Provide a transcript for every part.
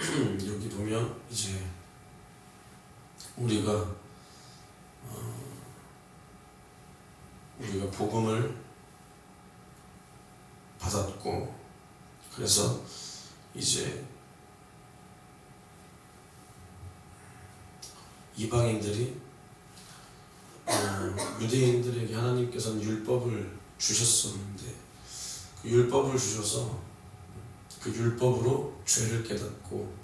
여기 보면 이제 우리가 복음을 받았고, 그래서 이제 이방인들이 유대인들에게 하나님께서는 율법을 주셨었는데, 그 율법을 주셔서 그 율법으로 죄를 깨닫고,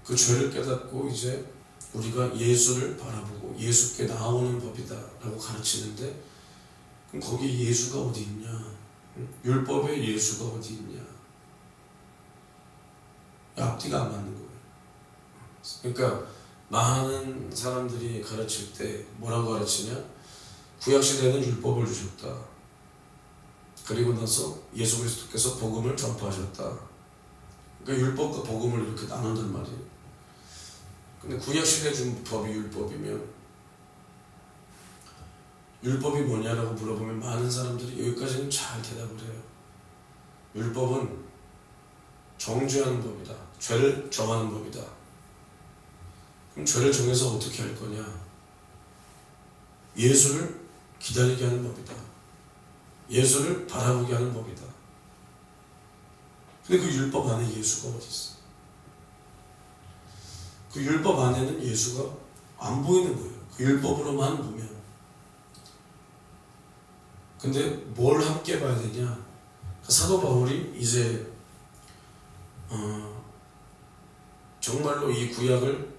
그 죄를 깨닫고 이제 우리가 예수를 바라보고 예수께 나오는 법이다 라고 가르치는데, 그럼 거기 예수가 어디 있냐? 율법에 예수가 어디 있냐? 앞뒤가 안 맞는 거예요. 그러니까 많은 사람들이 가르칠 때 뭐라고 가르치냐? 구약시대에는 율법을 주셨다. 그리고 나서 예수 그리스도께서 복음을 전파하셨다. 그러니까 율법과 복음을 이렇게 나눈단 말이에요. 근데 구약시대에 준 법이 율법이면, 율법이 뭐냐라고 물어보면 많은 사람들이 여기까지는 잘 대답을 해요. 율법은 정죄하는 법이다. 죄를 정하는 법이다. 그럼 죄를 정해서 어떻게 할 거냐? 예수를 기다리게 하는 법이다. 예수를 바라보게 하는 법이다. 근데 그 율법 안에 예수가 어디 있어? 그 율법 안에는 예수가 안 보이는 거예요. 그 율법으로만 보면. 근데 뭘 함께 봐야 되냐? 사도 바울이 이제 정말로 이 구약을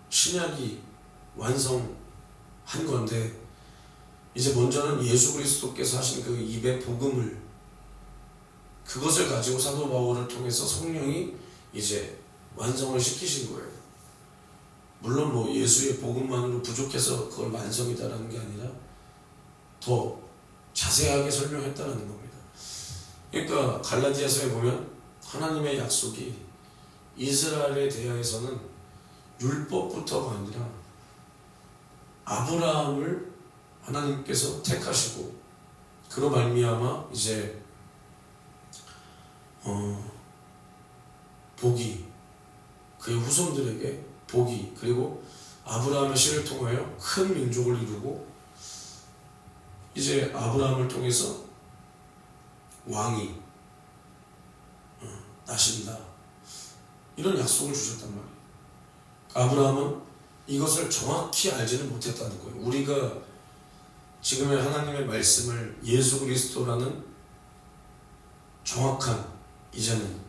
신약이 완성한 건데, 이제 먼저는 예수 그리스도께서 하신 그 입의 복음을, 그것을 가지고 사도 바울을 통해서 성령이 이제 완성을 시키신 거예요. 물론 뭐 예수의 복음만으로 부족해서 그걸 완성이다라는 게 아니라 더 자세하게 설명했다는 겁니다. 그러니까 갈라디아서에 보면 하나님의 약속이 이스라엘에 대하여서는 율법부터가 아니라 아브라함을 하나님께서 택하시고, 그로 말미암아 이제 복이, 그의 후손들에게 복이, 그리고 아브라함의 씨를 통하여 큰 민족을 이루고, 이제 아브라함을 통해서 왕이 나신다, 이런 약속을 주셨단 말이에요. 아브라함은 이것을 정확히 알지는 못했다는 거예요. 우리가 지금의 하나님의 말씀을 예수 그리스도라는 정확한, 이제는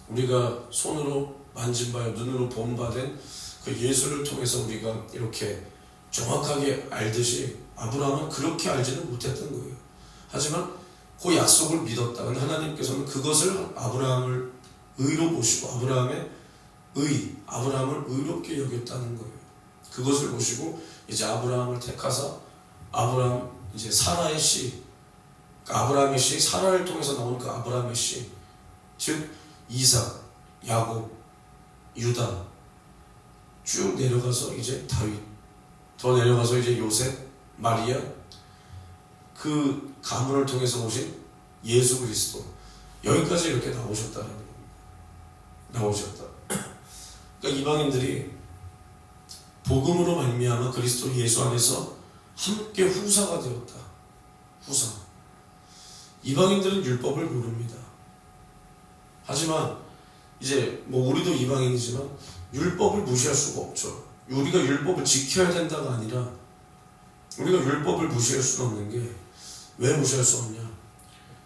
우리가 손으로 만진 바요 눈으로 본 바 된 그 예수를 통해서 우리가 이렇게 정확하게 알듯이 아브라함은 그렇게 알지는 못했던 거예요. 하지만 그 약속을 믿었다. 근데 하나님께서는 그것을 아브라함을 의로 보시고 아브라함을 의롭게 여겼다는 거예요. 그것을 보시고 이제 아브라함을 택하사 아브라함, 이제 사라의 씨, 아브라함의 씨, 사라를 통해서 나온 그 아브라함의 씨, 즉 이삭, 야곱, 유다, 쭉 내려가서 이제 다윗, 더 내려가서 이제 요셉, 마리아, 그 가문을 통해서 오신 예수 그리스도, 여기까지 이렇게 나오셨다는 겁니다. 나오셨다. 그러니까 이방인들이 복음으로 말미암아 그리스도 예수 안에서 함께 후사가 되었다. 후사. 이방인들은 율법을 모릅니다. 하지만 이제 뭐 우리도 이방인이지만 율법을 무시할 수가 없죠. 우리가 율법을 지켜야 된다가 아니라 우리가 율법을 무시할 수는 없는 게, 왜 무시할 수 없냐?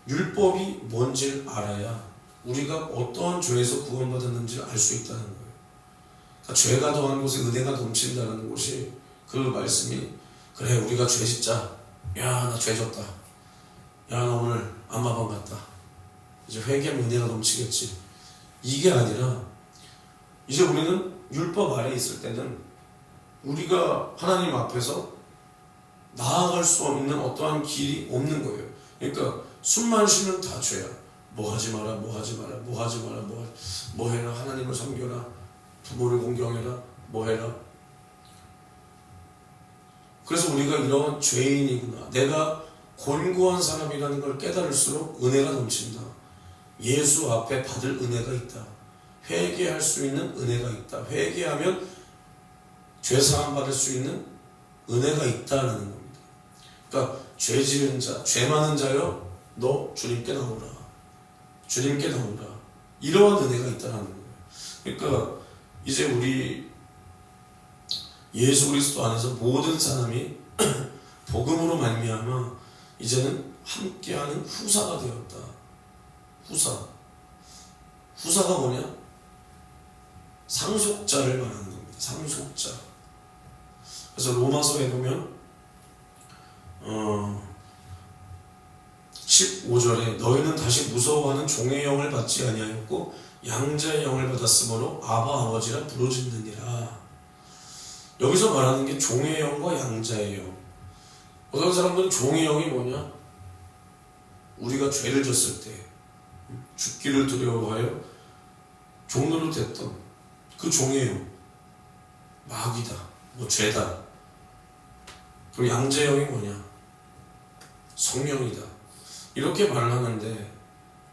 율법이 뭔지를 알아야 우리가 어떠한 죄에서 구원받았는지를 알 수 있다는 거예요. 그러니까 죄가 더한 곳에 은혜가 넘친다는 것이, 그 말씀이, 그래 우리가 죄 짓자, 야 나 죄 졌다, 야 나 오늘 안마방 갔다, 이제 회개하면 은혜가 넘치겠지, 이게 아니라 이제 우리는 율법 아래에 있을 때는 우리가 하나님 앞에서 나아갈 수 없는 어떠한 길이 없는 거예요. 그러니까 숨만 쉬면 다 죄야. 뭐 하지 마라, 뭐 하지 마라, 뭐 하지 마라, 뭐 해라, 하나님을 섬겨라, 부모를 공경해라, 뭐 해라. 그래서 우리가 이런 죄인이구나, 내가 곤고한 사람이라는 걸 깨달을수록 은혜가 넘친다. 예수 앞에 받을 은혜가 있다. 회개할 수 있는 은혜가 있다. 회개하면 죄 사함 받을 수 있는 은혜가 있다는 겁니다. 그러니까 죄 지은 자, 죄 많은 자여 너 주님께 나오라. 주님께 나오라. 이러한 은혜가 있다는 거예요. 그러니까 이제 우리 예수 그리스도 안에서 모든 사람이 복음으로 말미암아 이제는 함께하는 후사가 되었다. 후사가 뭐냐? 상속자를 말하는 겁니다. 상속자. 그래서 로마서에 보면 15절에 너희는 다시 무서워하는 종의 영을 받지 아니하였고 양자의 영을 받았으므로 아바 아버지라 부르짖느니라. 여기서 말하는 게 종의 영과 양자의 영. 어떤 사람들은 종의 영이 뭐냐? 우리가 죄를 졌을 때 죽기를 두려워하여 종노릇 했던 그 종의 영, 마귀다, 뭐 죄다. 그리고 양자의 영이 뭐냐? 성령이다. 이렇게 말을 하는데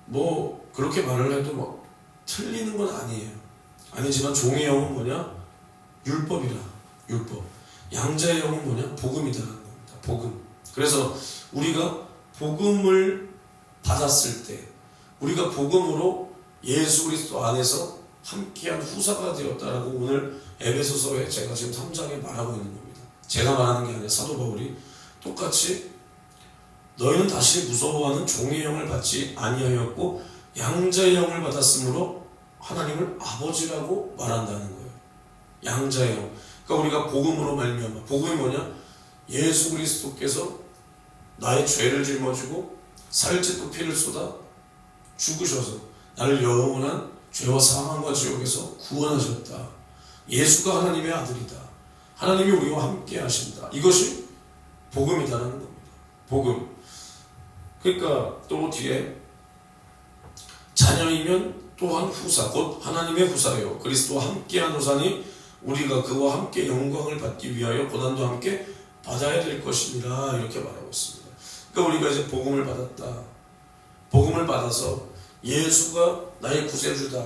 뭐 그렇게 말을 해도 뭐 틀리는 건 아니에요. 아니지만 종의 영은 뭐냐? 율법이라. 율법. 양자의 영은 뭐냐? 복음이다라는 겁니다. 복음. 그래서 우리가 복음을 받았을 때 우리가 복음으로 예수 그리스도 안에서 함께한 후사가 되었다라고 오늘 에베소서에 제가 지금 3장에 말하고 있는 겁니다. 제가 말하는 게 아니라 사도 바울이 똑같이 너희는 다시 무서워하는 종의 영을 받지 아니하였고 양자의 영을 받았으므로 하나님을 아버지라고 말한다는 거예요. 양자의 영. 그러니까 우리가 복음으로 말미암아. 복음이 뭐냐? 예수 그리스도께서 나의 죄를 짊어지고 살짓고 피를 쏟아 죽으셔서 나를 영원한 죄와 사망과 지옥에서 구원하셨다. 예수가 하나님의 아들이다. 하나님이 우리와 함께 하신다. 이것이 복음이다라는 겁니다. 복음. 그러니까 또 뒤에 자녀이면 또한 후사, 곧 하나님의 후사요. 그리스도와 함께한 후사니 우리가 그와 함께 영광을 받기 위하여 고난도 함께 받아야 될 것이니라. 이렇게 말하고 있습니다. 그러니까 우리가 이제 복음을 받았다. 복음을 받아서 예수가 나의 구세주다,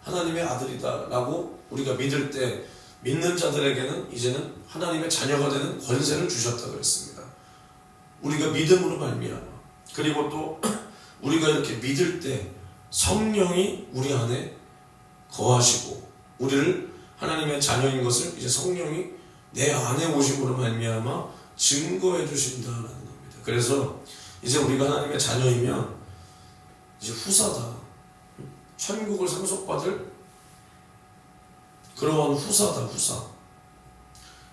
하나님의 아들이다 라고 우리가 믿을 때 믿는 자들에게는 이제는 하나님의 자녀가 되는 권세를 주셨다 그랬습니다. 우리가 믿음으로 말미암아. 그리고 또 우리가 이렇게 믿을 때 성령이 우리 안에 거하시고 우리를 하나님의 자녀인 것을 이제 성령이 내 안에 오심으로 말미암아 증거해 주신다라는 겁니다. 그래서 이제 우리가 하나님의 자녀이면 이제 후사다. 천국을 상속받을 그러한 후사다. 후사.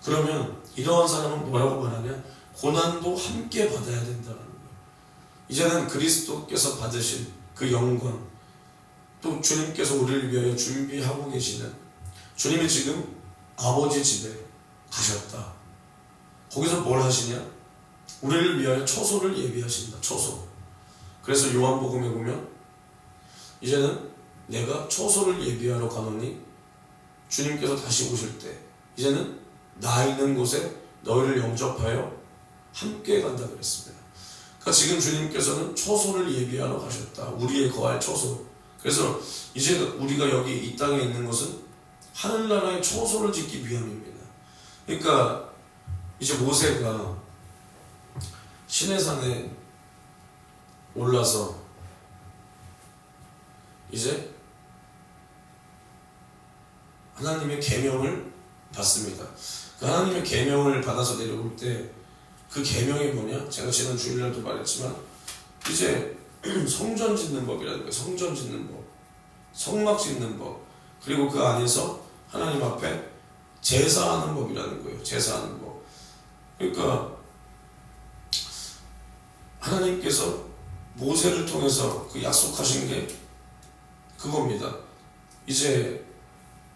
그러면 이러한 사람은 뭐라고 말하냐? 고난도 함께 받아야 된다는 거예요. 이제는 그리스도께서 받으신 그 영광, 또 주님께서 우리를 위하여 준비하고 계시는, 주님이 지금 아버지 집에 가셨다. 거기서 뭘 하시냐? 우리를 위하여 처소를 예비하신다. 처소. 그래서 요한복음에 보면 이제는 내가 처소를 예비하러 가노니 주님께서 다시 오실 때 이제는 나 있는 곳에 너희를 영접하여 함께 간다 그랬습니다. 그러니까 지금 주님께서는 처소를 예비하러 가셨다. 우리의 거할 처소. 그래서 이제 우리가 여기 이 땅에 있는 것은 하늘나라의 처소를 짓기 위함입니다. 그러니까 이제 모세가 시내산에 올라서 이제 하나님의 계명을 받습니다. 그 하나님의 계명을 받아서 내려올 때 그 계명이 뭐냐? 제가 지난 주일날도 말했지만 이제 성전 짓는 법이라는 거예요. 성전 짓는 법, 성막 짓는 법, 그리고 그 안에서 하나님 앞에 제사하는 법이라는 거예요. 제사하는 법. 그러니까 하나님께서 모세를 통해서 그 약속하신 게 그겁니다. 이제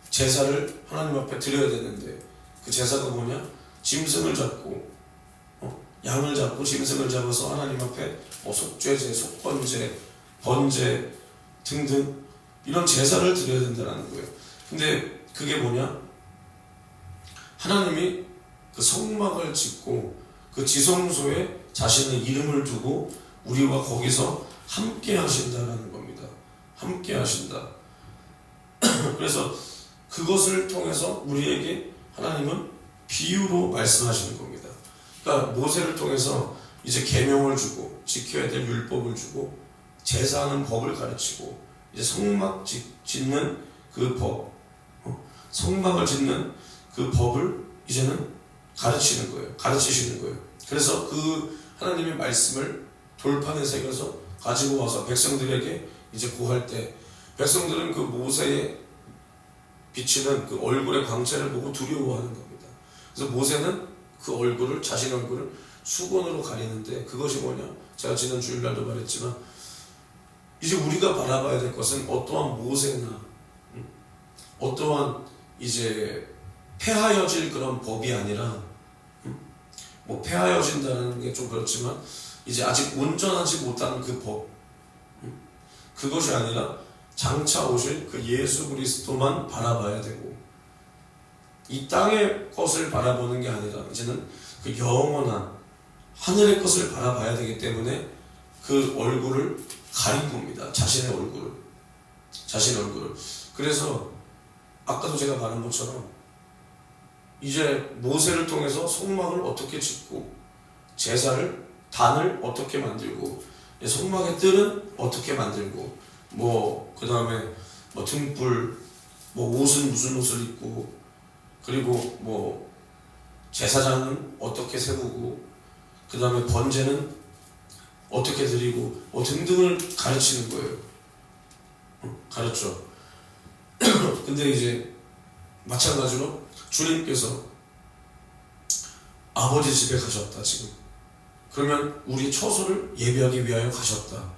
제사를 하나님 앞에 드려야 되는데 그 제사가 뭐냐? 짐승을 잡고 양을 잡고 짐승을 잡아서 하나님 앞에 속죄제, 속번제, 번제 등등 이런 제사를 드려야 된다는 거예요. 근데 그게 뭐냐? 하나님이 그 성막을 짓고 그 지성소에 자신의 이름을 두고 우리와 거기서 함께 하신다라는 겁니다. 함께 하신다. 그래서 그것을 통해서 우리에게 하나님은 비유로 말씀하시는 겁니다. 그러니까 모세를 통해서 이제 계명을 주고 지켜야 될 율법을 주고 제사하는 법을 가르치고 이제 성막 짓는 그 법, 성막을 짓는 그 법을 이제는 가르치는 거예요. 가르치시는 거예요. 그래서 그 하나님의 말씀을 돌판에 새겨서 가지고 와서 백성들에게 이제 고할 때 백성들은 그 모세의 비치는 그 얼굴의 광채를 보고 두려워하는 겁니다. 그래서 모세는 그 얼굴을, 자신의 얼굴을 수건으로 가리는데 그것이 뭐냐? 제가 지난 주일날도 말했지만 이제 우리가 바라봐야 될 것은 어떠한 모세나 어떠한 이제 폐하여질 그런 법이 아니라 뭐 폐하여진다는 게 좀 그렇지만 이제 아직 온전하지 못한 그 법, 그것이 아니라 장차 오실 그 예수 그리스도만 바라봐야 되고 이 땅의 것을 바라보는 게 아니라 이제는 그 영원한 하늘의 것을 바라봐야 되기 때문에 그 얼굴을 가린 겁니다. 자신의 얼굴을. 그래서 아까도 제가 말한 것처럼 이제 모세를 통해서 성막을 어떻게 짓고 제사를 단을 어떻게 만들고 성막의 뜰은 어떻게 만들고 뭐 그 다음에 뭐 등불 뭐 옷은 무슨 옷을 입고 그리고 뭐 제사장은 어떻게 세우고 그 다음에 번제는 어떻게 드리고 뭐 등등을 가르치는 거예요. 가르쳐. 근데 이제 마찬가지로 주님께서 아버지 집에 가셨다 지금. 그러면 우리 처소를 예비하기 위하여 가셨다.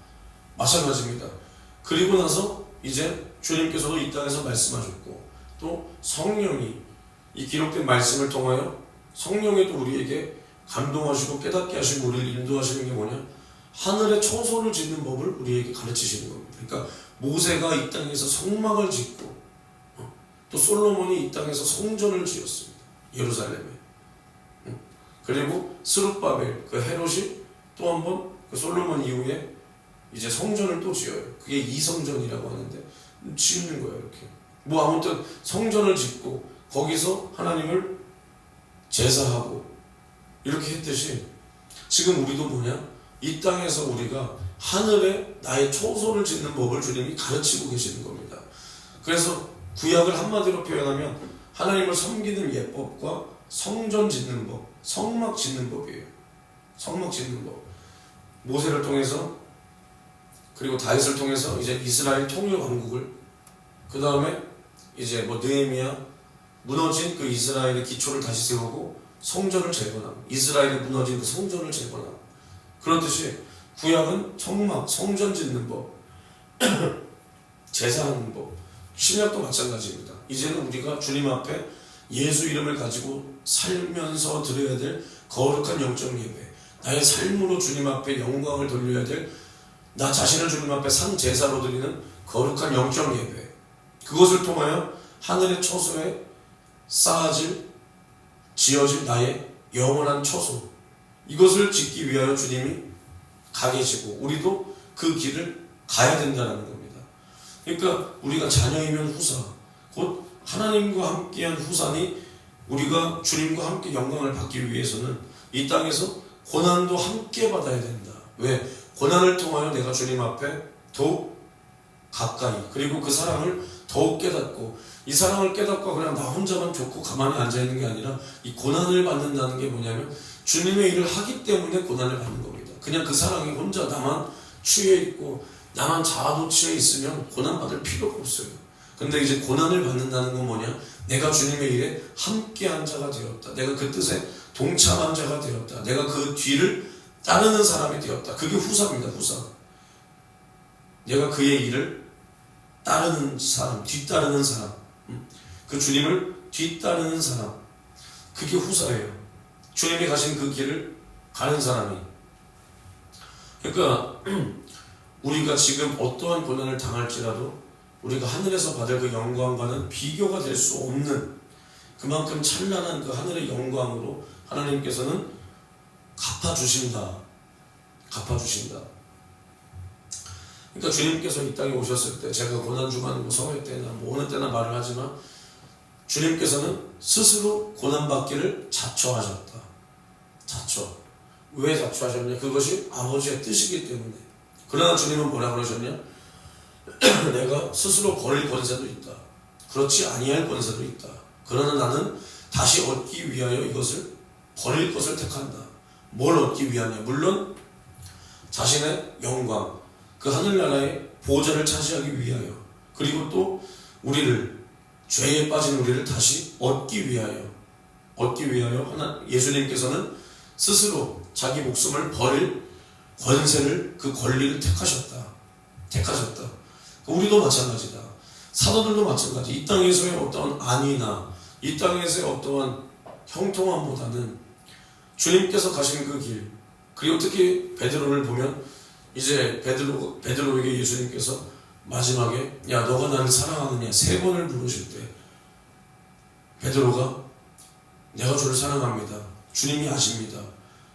마찬가지입니다. 그리고 나서 이제 주님께서도 이 땅에서 말씀하셨고 또 성령이 이 기록된 말씀을 통하여 성령이 또 우리에게 감동하시고 깨닫게 하시고 우리를 인도하시는 게 뭐냐? 하늘의 처소를 짓는 법을 우리에게 가르치시는 겁니다. 그러니까 모세가 이 땅에서 성막을 짓고 또 솔로몬이 이 땅에서 성전을 지었습니다. 예루살렘에. 그리고 스룹바벨 그 헤롯이 또 한 번 그 솔로몬 이후에 이제 성전을 또 지어요. 그게 이성전이라고 하는데 짓는 거예요. 이렇게 뭐 아무튼 성전을 짓고 거기서 하나님을 제사하고 이렇게 했듯이 지금 우리도 뭐냐? 이 땅에서 우리가 하늘에 나의 처소를 짓는 법을 주님이 가르치고 계시는 겁니다. 그래서 구약을 한마디로 표현하면 하나님을 섬기는 예법과 성전 짓는 법, 성막 짓는 법이에요. 성막 짓는 법. 모세를 통해서 그리고 다윗을 통해서 이제 이스라엘 통일 왕국을 그 다음에 이제 뭐 느헤미야 무너진 그 이스라엘의 기초를 다시 세우고 성전을 재건하고 이스라엘이 무너진 그 성전을 재건하고 그렇듯이 구약은 성막, 성전 짓는 법, 제사하는 법, 신약도 마찬가지입니다. 이제는 우리가 주님 앞에 예수 이름을 가지고 살면서 드려야 될 거룩한 영적 예배, 나의 삶으로 주님 앞에 영광을 돌려야 될 나 자신을 주님 앞에 산 제사로 드리는 거룩한 영적 예배, 그것을 통하여 하늘의 처소에 쌓아질 지어질 나의 영원한 처소, 이것을 짓기 위하여 주님이 가 계시고 우리도 그 길을 가야 된다는 겁니다. 그러니까 우리가 자녀이면 후사, 곧 하나님과 함께한 후사니 우리가 주님과 함께 영광을 받기 위해서는 이 땅에서 고난도 함께 받아야 된다. 왜? 고난을 통하여 내가 주님 앞에 더욱 가까이 그리고 그 사랑을 더욱 깨닫고 이 사랑을 깨닫고 그냥 나 혼자만 좋고 가만히 앉아있는 게 아니라 이 고난을 받는다는 게 뭐냐면 주님의 일을 하기 때문에 고난을 받는 겁니다. 그냥 그 사랑이 혼자 나만 취해있고 나만 자아도취해 있으면 고난받을 필요가 없어요. 근데 이제 고난을 받는다는 건 뭐냐? 내가 주님의 일에 함께한 자가 되었다. 내가 그 뜻에 동참한 자가 되었다. 내가 그 뒤를 따르는 사람이 되었다. 그게 후사입니다. 후사. 내가 그의 일을 따르는 사람, 뒤따르는 사람, 그 주님을 뒤따르는 사람, 그게 후사예요. 주님이 가신 그 길을 가는 사람이. 그러니까 우리가 지금 어떠한 고난을 당할지라도 우리가 하늘에서 받을 그 영광과는 비교가 될 수 없는 그만큼 찬란한 그 하늘의 영광으로 하나님께서는 갚아주신다. 갚아주신다. 그러니까 주님께서 이 땅에 오셨을 때 제가 고난주간 뭐 성회 때나 뭐 어느 때나 말을 하지만 주님께서는 스스로 고난받기를 자처하셨다. 자처. 왜 자처하셨냐? 그것이 아버지의 뜻이기 때문에. 그러나 주님은 뭐라 그러셨냐? 내가 스스로 버릴 권세도 있다. 그렇지 아니할 권세도 있다. 그러나 나는 다시 얻기 위하여 이것을 버릴 것을 택한다. 뭘 얻기 위하냐? 물론 자신의 영광, 그 하늘나라의 보좌를 차지하기 위하여, 그리고 또 우리를, 죄에 빠진 우리를 다시 얻기 위하여 예수님께서는 스스로 자기 목숨을 버릴 권세를, 그 권리를 택하셨다. 우리도 마찬가지다. 사도들도 마찬가지. 이 땅에서의 어떠한 안위나 이 땅에서의 어떠한 형통함보다는 주님께서 가신 그 길, 그리고 특히 베드로를 보면 이제 베드로에게 예수님께서 마지막에 야 너가 나를 사랑하느냐 3번을 물으실 때 베드로가 내가 주를 사랑합니다. 주님이 아십니다.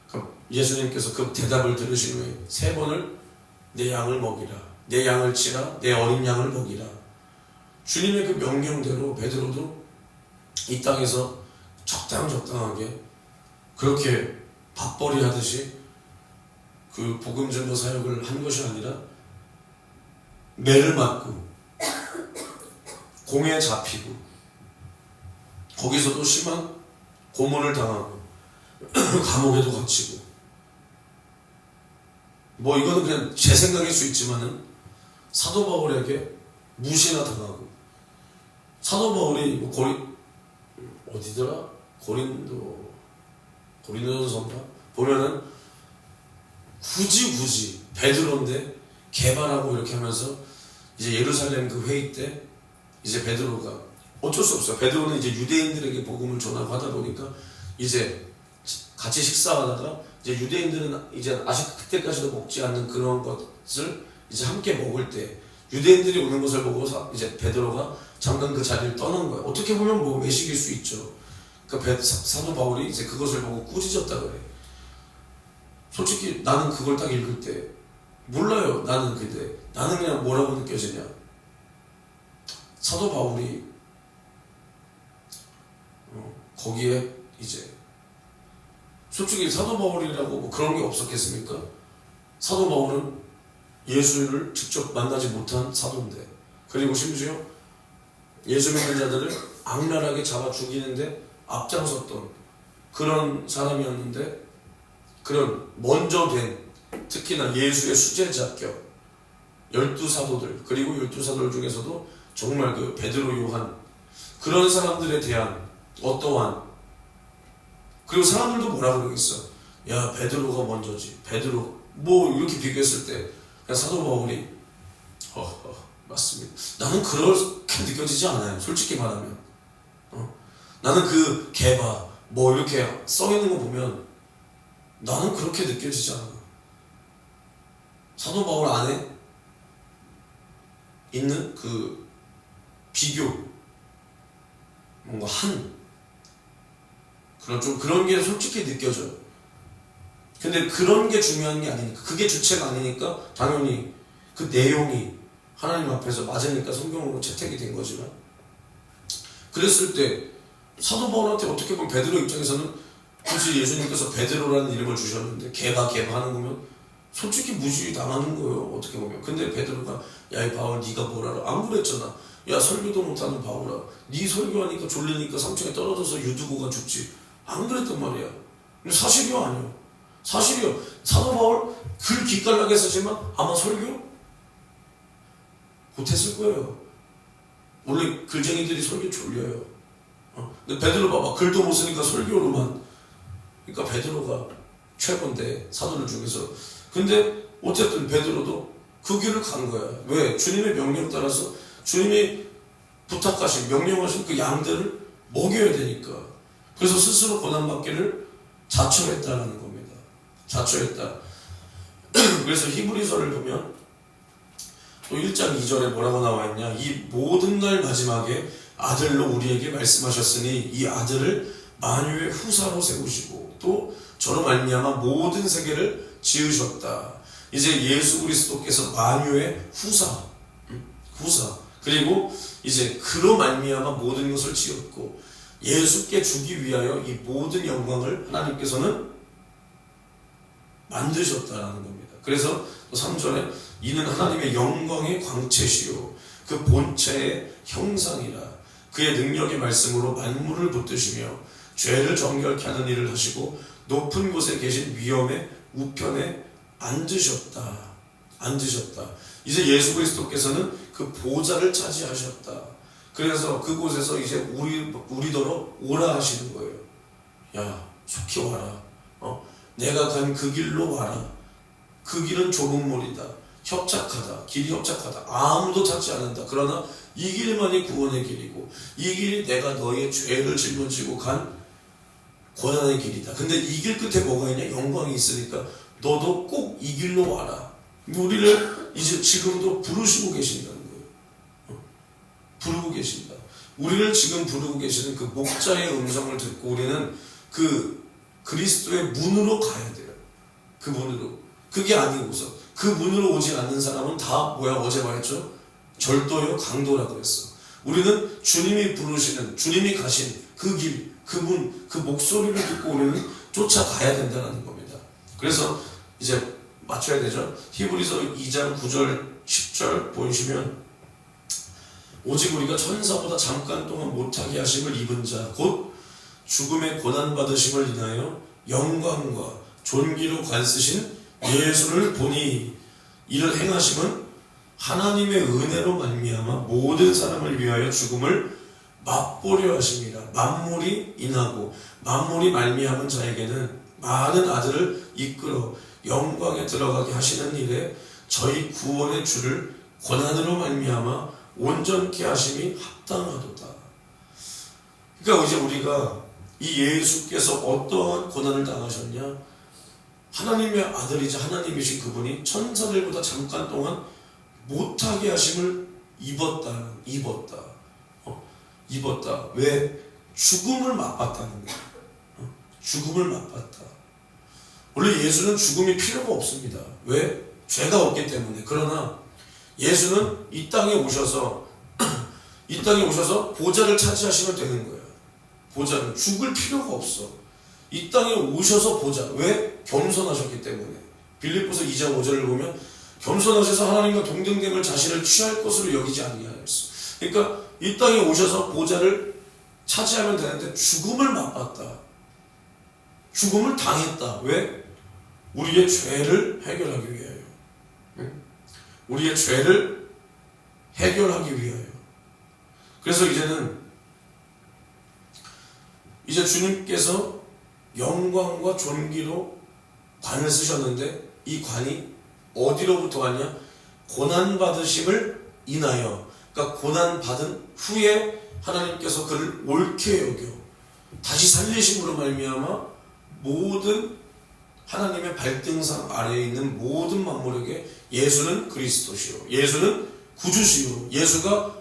그럼 예수님께서 그 대답을 들으신 후에 3번을 내 양을 먹이라, 내 양을 치라, 내 어린 양을 먹이라. 주님의 그 명령대로 베드로도 이 땅에서 적당하게 그렇게 밥벌이 하듯이 그 복음 전도 사역을 한 것이 아니라 매를 맞고 공에 잡히고 거기서도 심한 고문을 당하고 감옥에도 갇히고, 뭐 이거는 그냥 제 생각일 수 있지만은 사도 바울에게 무시나 당하고, 사도 바울이 뭐 어디더라? 고린도전서인가 보면은 굳이 베드로인데 개발하고 이렇게 하면서 이제 예루살렘 그 회의 때 이제 베드로가 어쩔 수 없어요. 베드로는 이제 유대인들에게 복음을 전하고 하다 보니까 이제 같이 식사하다가 이제 유대인들은 이제 아직 그때까지도 먹지 않는 그런 것을 이제 함께 먹을 때 유대인들이 오는 것을 보고 이제 베드로가 잠깐 그 자리를 떠난 거예요. 어떻게 보면 뭐 외식일 수 있죠. 그러니까 사도 바울이 이제 그것을 보고 꾸짖었다 그래. 솔직히 나는 그걸 딱 읽을 때 몰라요. 나는 그냥 뭐라고 느껴지냐? 사도 바울이 거기에 이제 솔직히 사도 바울이라고 뭐 그런 게 없었겠습니까? 사도 바울은 예수를 직접 만나지 못한 사도인데, 그리고 심지어 예수 믿는 자들을 악랄하게 잡아 죽이는데 앞장섰던 그런 사람이었는데, 그런 먼저 된, 특히나 예수의 수제자격 12사도들, 그리고 12사도들 중에서도 정말 그 베드로, 요한, 그런 사람들에 대한 어떠한, 그리고 사람들도 뭐라 그러겠어? 야 베드로가 먼저지. 베드로 뭐 이렇게 비교했을 때 그냥 사도 바울이 맞습니다. 나는 그렇게 느껴지지 않아요. 솔직히 말하면 나는 그 개바 뭐 이렇게 써있는 거 보면 나는 그렇게 느껴지지 않아. 사도 바울 안에 있는 그 비교, 뭔가 그런 게 솔직히 느껴져요. 근데 그런 게 중요한 게 아니니까, 그게 주체가 아니니까 당연히 그 내용이 하나님 앞에서 맞으니까 성경으로 채택이 된 거지만, 그랬을 때 사도 바울한테 어떻게 보면 베드로 입장에서는 굳이 예수님께서 베드로라는 이름을 주셨는데 개바 하는 거면 솔직히 무시 당하는 거예요. 어떻게 보면. 근데 베드로가 야 이 바울 네가 뭘 알아? 안 그랬잖아. 야 설교도 못하는 바울아, 네 설교하니까 졸리니까 3층에 떨어져서 유두고가 죽지. 안 그랬단 말이야. 근데 사실이요 아니요? 사실이요. 사도 바울 글 기깔나게 쓰지만 아마 설교 못했을 거예요. 원래 글쟁이들이 설교 졸려요. 근데 베드로 봐봐. 글도 못 쓰니까 설교로만. 그러니까 베드로가 최고인데 사도들 중에서. 근데 어쨌든 베드로도 그 길을 간 거야. 왜? 주님의 명령 따라서 주님이 부탁하신, 명령하신 그 양들을 먹여야 되니까. 그래서 스스로 고난받기를 자처했다라는 겁니다. 자처했다. 그래서 히브리서를 보면 또 1장 2절에 뭐라고 나와 있냐? 이 모든 날 마지막에 아들로 우리에게 말씀하셨으니 이 아들을 만유의 후사로 세우시고 또 저로 말미암아 모든 세계를 지으셨다. 이제 예수 그리스도께서 만유의 후사, 그리고 이제 그로 말미암아 모든 것을 지었고 예수께 주기 위하여 이 모든 영광을 하나님께서는 만드셨다라는 겁니다. 그래서 3절에 이는 하나님의 영광의 광채시요 그 본체의 형상이라 그의 능력의 말씀으로 만물을 붙드시며 죄를 정결케 하는 일을 하시고 높은 곳에 계신 위엄의 우편에 앉으셨다. 이제 예수 그리스도께서는 그 보좌를 차지하셨다. 그래서 그곳에서 이제 우리더러 오라 하시는 거예요. 야, 속히 와라. 내가 간 그 길로 와라. 그 길은 좁은 몰이다. 협착하다. 길이 협착하다. 아무도 찾지 않는다. 그러나 이 길만이 구원의 길이고 이 길이 내가 너의 죄를 짊어지고 간 고난의 길이다. 근데 이 길 끝에 뭐가 있냐? 영광이 있으니까 너도 꼭 이 길로 와라. 우리를 이제 지금도 부르시고 계신다는 거예요. 부르고 계신다. 우리를 지금 부르고 계시는 그 목자의 음성을 듣고 우리는 그 그리스도의 문으로 가야 돼요. 그 문으로. 그게 아니고서 그 문으로 오지 않는 사람은 다 뭐야? 어제 말했죠? 절도요, 강도라고 그랬어. 우리는 주님이 부르시는, 주님이 가신 그 길, 그 문, 그 목소리를 듣고 우리는 쫓아가야 된다는 겁니다. 그래서 이제 맞춰야 되죠. 히브리서 2장 9절 10절 보시면 오직 우리가 천사보다 잠깐 동안 못하게 하심을 입은 자 곧 죽음의 고난받으심을 인하여 영광과 존귀로 관쓰신 예수를 보니 이를 행하심은 하나님의 은혜로 말미암아 모든 사람을 위하여 죽음을 맛보려 하심이라. 만물이 인하고 만물이 말미암은 자에게는 많은 아들을 이끌어 영광에 들어가게 하시는 일에 저희 구원의 주를 고난으로 말미암아 온전케 하심이 합당하도다. 그러니까 이제 우리가 이 예수께서 어떠한 고난을 당하셨냐? 하나님의 아들이자 하나님이신 그분이 천사들보다 잠깐 동안 못하게 하심을 입었다. 왜? 죽음을 맛봤다는 거야. 죽음을 맛봤다. 원래 예수는 죽음이 필요가 없습니다. 왜? 죄가 없기 때문에. 그러나 예수는 이 땅에 오셔서 보좌를 차지하시면 되는 거예요. 보좌는 죽을 필요가 없어. 이 땅에 오셔서 보좌. 왜? 겸손하셨기 때문에. 빌립보서 2장 5절을 보면 겸손하셔서 하나님과 동등됨을 자신을 취할 것으로 여기지 아니하였어. 그러니까 이 땅에 오셔서 보좌를 차지하면 되는데 죽음을 맛봤다. 죽음을 당했다. 왜? 우리의 죄를 해결하기 위하여. 우리의 죄를 해결하기 위하여. 그래서 이제 주님께서 영광과 존귀로 관을 쓰셨는데 이 관이 어디로부터 왔냐? 고난받으심을 인하여. 그러니까 고난받은 후에 하나님께서 그를 옳게 여겨 다시 살리심으로 말미암아 모든 하나님의 발등상 아래에 있는 모든 만물에게 예수는 그리스도시요, 예수는 구주시요, 예수가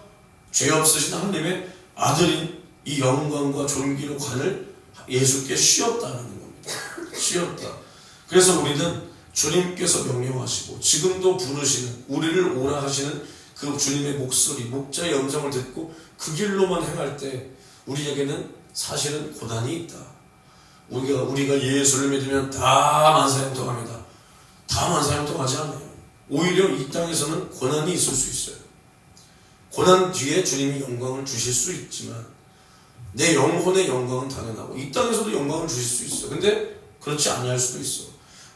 죄 없으신 하나님의 아들인 이 영광과 존귀로 관을 예수께 씌웠다는 겁니다. 씌웠다. 그래서 우리는 주님께서 명령하시고 지금도 부르시는, 우리를 오라 하시는 그 주님의 목소리, 목자의 음성을 듣고 그 길로만 행할 때 우리에게는 사실은 고난이 있다. 우리가 예수를 믿으면 다 만사형통합니다. 다 만사형통하지 않아요. 오히려 이 땅에서는 고난이 있을 수 있어요. 고난 뒤에 주님이 영광을 주실 수 있지만 내 영혼의 영광은 당연하고 이 땅에서도 영광을 주실 수 있어요. 근데 그렇지 아니할 수도 있어.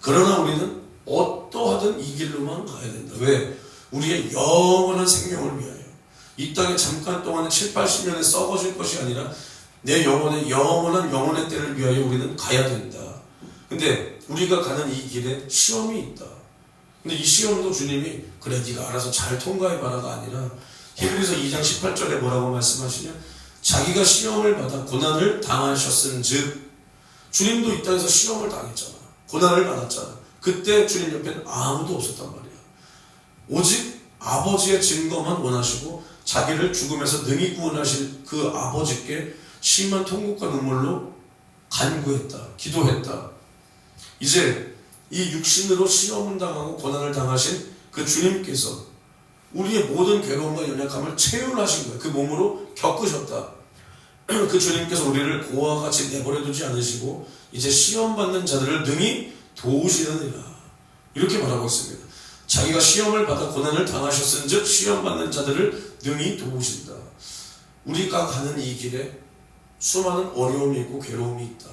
그러나 우리는 어떠하든 이 길로만 가야 된다. 왜? 우리의 영원한 생명을 위하여. 이 땅에 잠깐 동안 7, 80년에 썩어질 것이 아니라 내 영혼의 영원한 때를 위하여 우리는 가야 된다. 근데 우리가 가는 이 길에 시험이 있다. 근데 이 시험도 주님이 그래 네가 알아서 잘 통과해봐라가 아니라 히브리서 2장 18절에 뭐라고 말씀하시냐? 자기가 시험을 받아 고난을 당하셨은 즉, 주님도 이 땅에서 시험을 당했잖아. 고난을 받았잖아. 그때 주님 옆에는 아무도 없었단 말이야. 오직 아버지의 증거만 원하시고 자기를 죽음에서 능히 구원하실 그 아버지께 심한 통곡과 눈물로 간구했다. 기도했다. 이제 이 육신으로 시험을 당하고 고난을 당하신 그 주님께서 우리의 모든 괴로움과 연약함을 체휼하신 거예요. 그 몸으로 겪으셨다. 그 주님께서 우리를 고아와 같이 내버려두지 않으시고 이제 시험받는 자들을 능히 도우시느니라, 이렇게 말하고 있습니다. 자기가 시험을 받아 고난을 당하셨은즉 시험받는 자들을 능히 도우신다. 우리가 가는 이 길에 수많은 어려움이 있고 괴로움이 있다,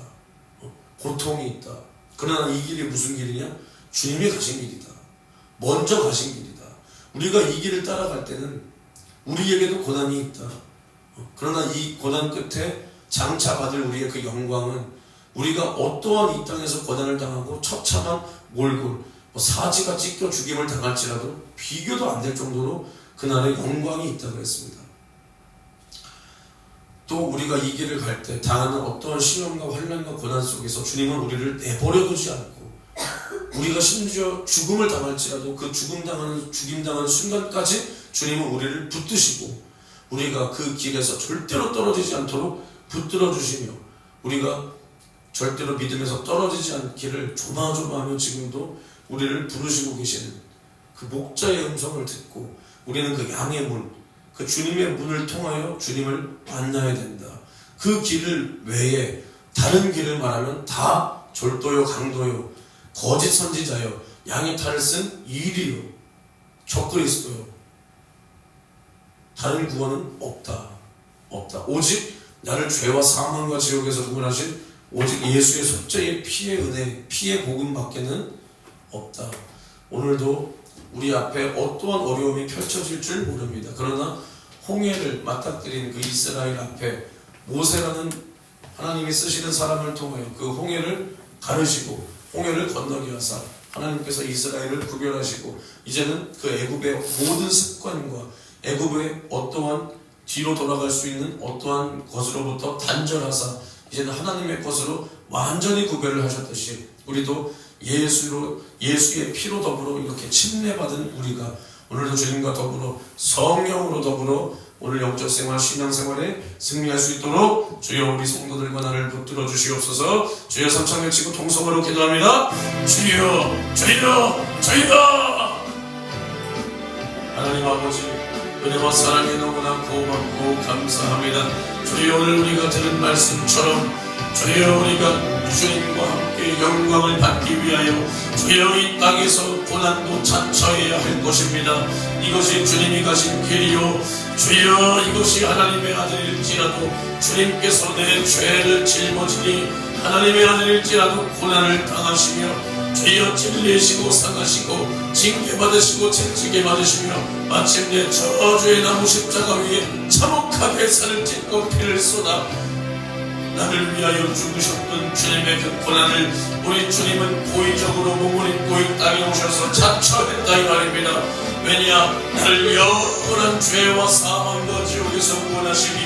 고통이 있다. 그러나 이 길이 무슨 길이냐? 주님이 가신 길이다. 먼저 가신 길이다. 우리가 이 길을 따라갈 때는 우리에게도 고난이 있다. 그러나 이 고난 끝에 장차 받을 우리의 그 영광은 우리가 어떠한 이 땅에서 고난을 당하고 처참한 몰골, 사지가 찢겨 죽임을 당할지라도 비교도 안 될 정도로 그날의 영광이 있다고 했습니다. 또 우리가 이 길을 갈 때 당하는 어떠한 시험과 환난과 고난 속에서 주님은 우리를 내버려두지 않고, 우리가 심지어 죽음을 당할지라도 그 죽임 당하는 순간까지 주님은 우리를 붙드시고 우리가 그 길에서 절대로 떨어지지 않도록 붙들어 주시며, 우리가 절대로 믿음에서 떨어지지 않기를 조마조마하며 지금도 우리를 부르시고 계시는 그 목자의 음성을 듣고 우리는 그 양의 문, 그 주님의 문을 통하여 주님을 만나야 된다. 그 길을 외에 다른 길을 말하면 다 졸도요, 강도요, 거짓 선지자요, 양의 탈을 쓴 이리요, 적그리스도요, 다른 구원은 없다. 오직 나를 죄와 사망과 지옥에서 구원하신 오직 예수의 속죄의 피의 은혜, 피의 복음밖에는 없다. 오늘도 우리 앞에 어떠한 어려움이 펼쳐질 줄 모릅니다. 그러나 홍해를 맞닥뜨린 그 이스라엘 앞에 모세라는 하나님이 쓰시는 사람을 통하여 그 홍해를 가르시고 홍해를 건너게 하사 하나님께서 이스라엘을 구별하시고 이제는 그 애굽의 모든 습관과 애굽의 어떠한 뒤로 돌아갈 수 있는 어떠한 것으로부터 단절하사 이제는 하나님의 것으로 완전히 구별을 하셨듯이 우리도 예수의 피로 더불어 이렇게 침례받은 우리가 오늘도 주님과 더불어 성령으로 더불어 오늘 영적 생활, 신앙 생활에 승리할 수 있도록 주여 우리 성도들과 나를 붙들어 주시옵소서. 주여 삼창 외치고 통성으로 기도합니다. 주여, 주여, 주여. 하나님 아버지, 은혜와 사랑에 너무나 고맙고 감사합니다. 주여, 오늘 우리가 들은 말씀처럼 주여 우리가 주님과 함께 영광을 받기 위하여 주여 이 땅에서 고난도 자처해야 할 것입니다. 이것이 주님이 가신 길이요, 주여 이것이 하나님의 아들일지라도 주님께서 내 죄를 짊어지니 하나님의 아들일지라도 고난을 당하시며 주여 찔리시고 상하시고 징계받으시고 채찍에 맞으시며 마침내 저주의 나무 십자가 위에 참혹하게 살을 찢고 피를 쏟아 나를 위하여 죽으셨던 주님의 그 고난을 우리 주님은 고의적으로 몸을 입고 이 땅에 오셔서 자처했다 이 말입니다. 왜냐, 나를 영원한 죄와 사망과 지옥에서 구원하시기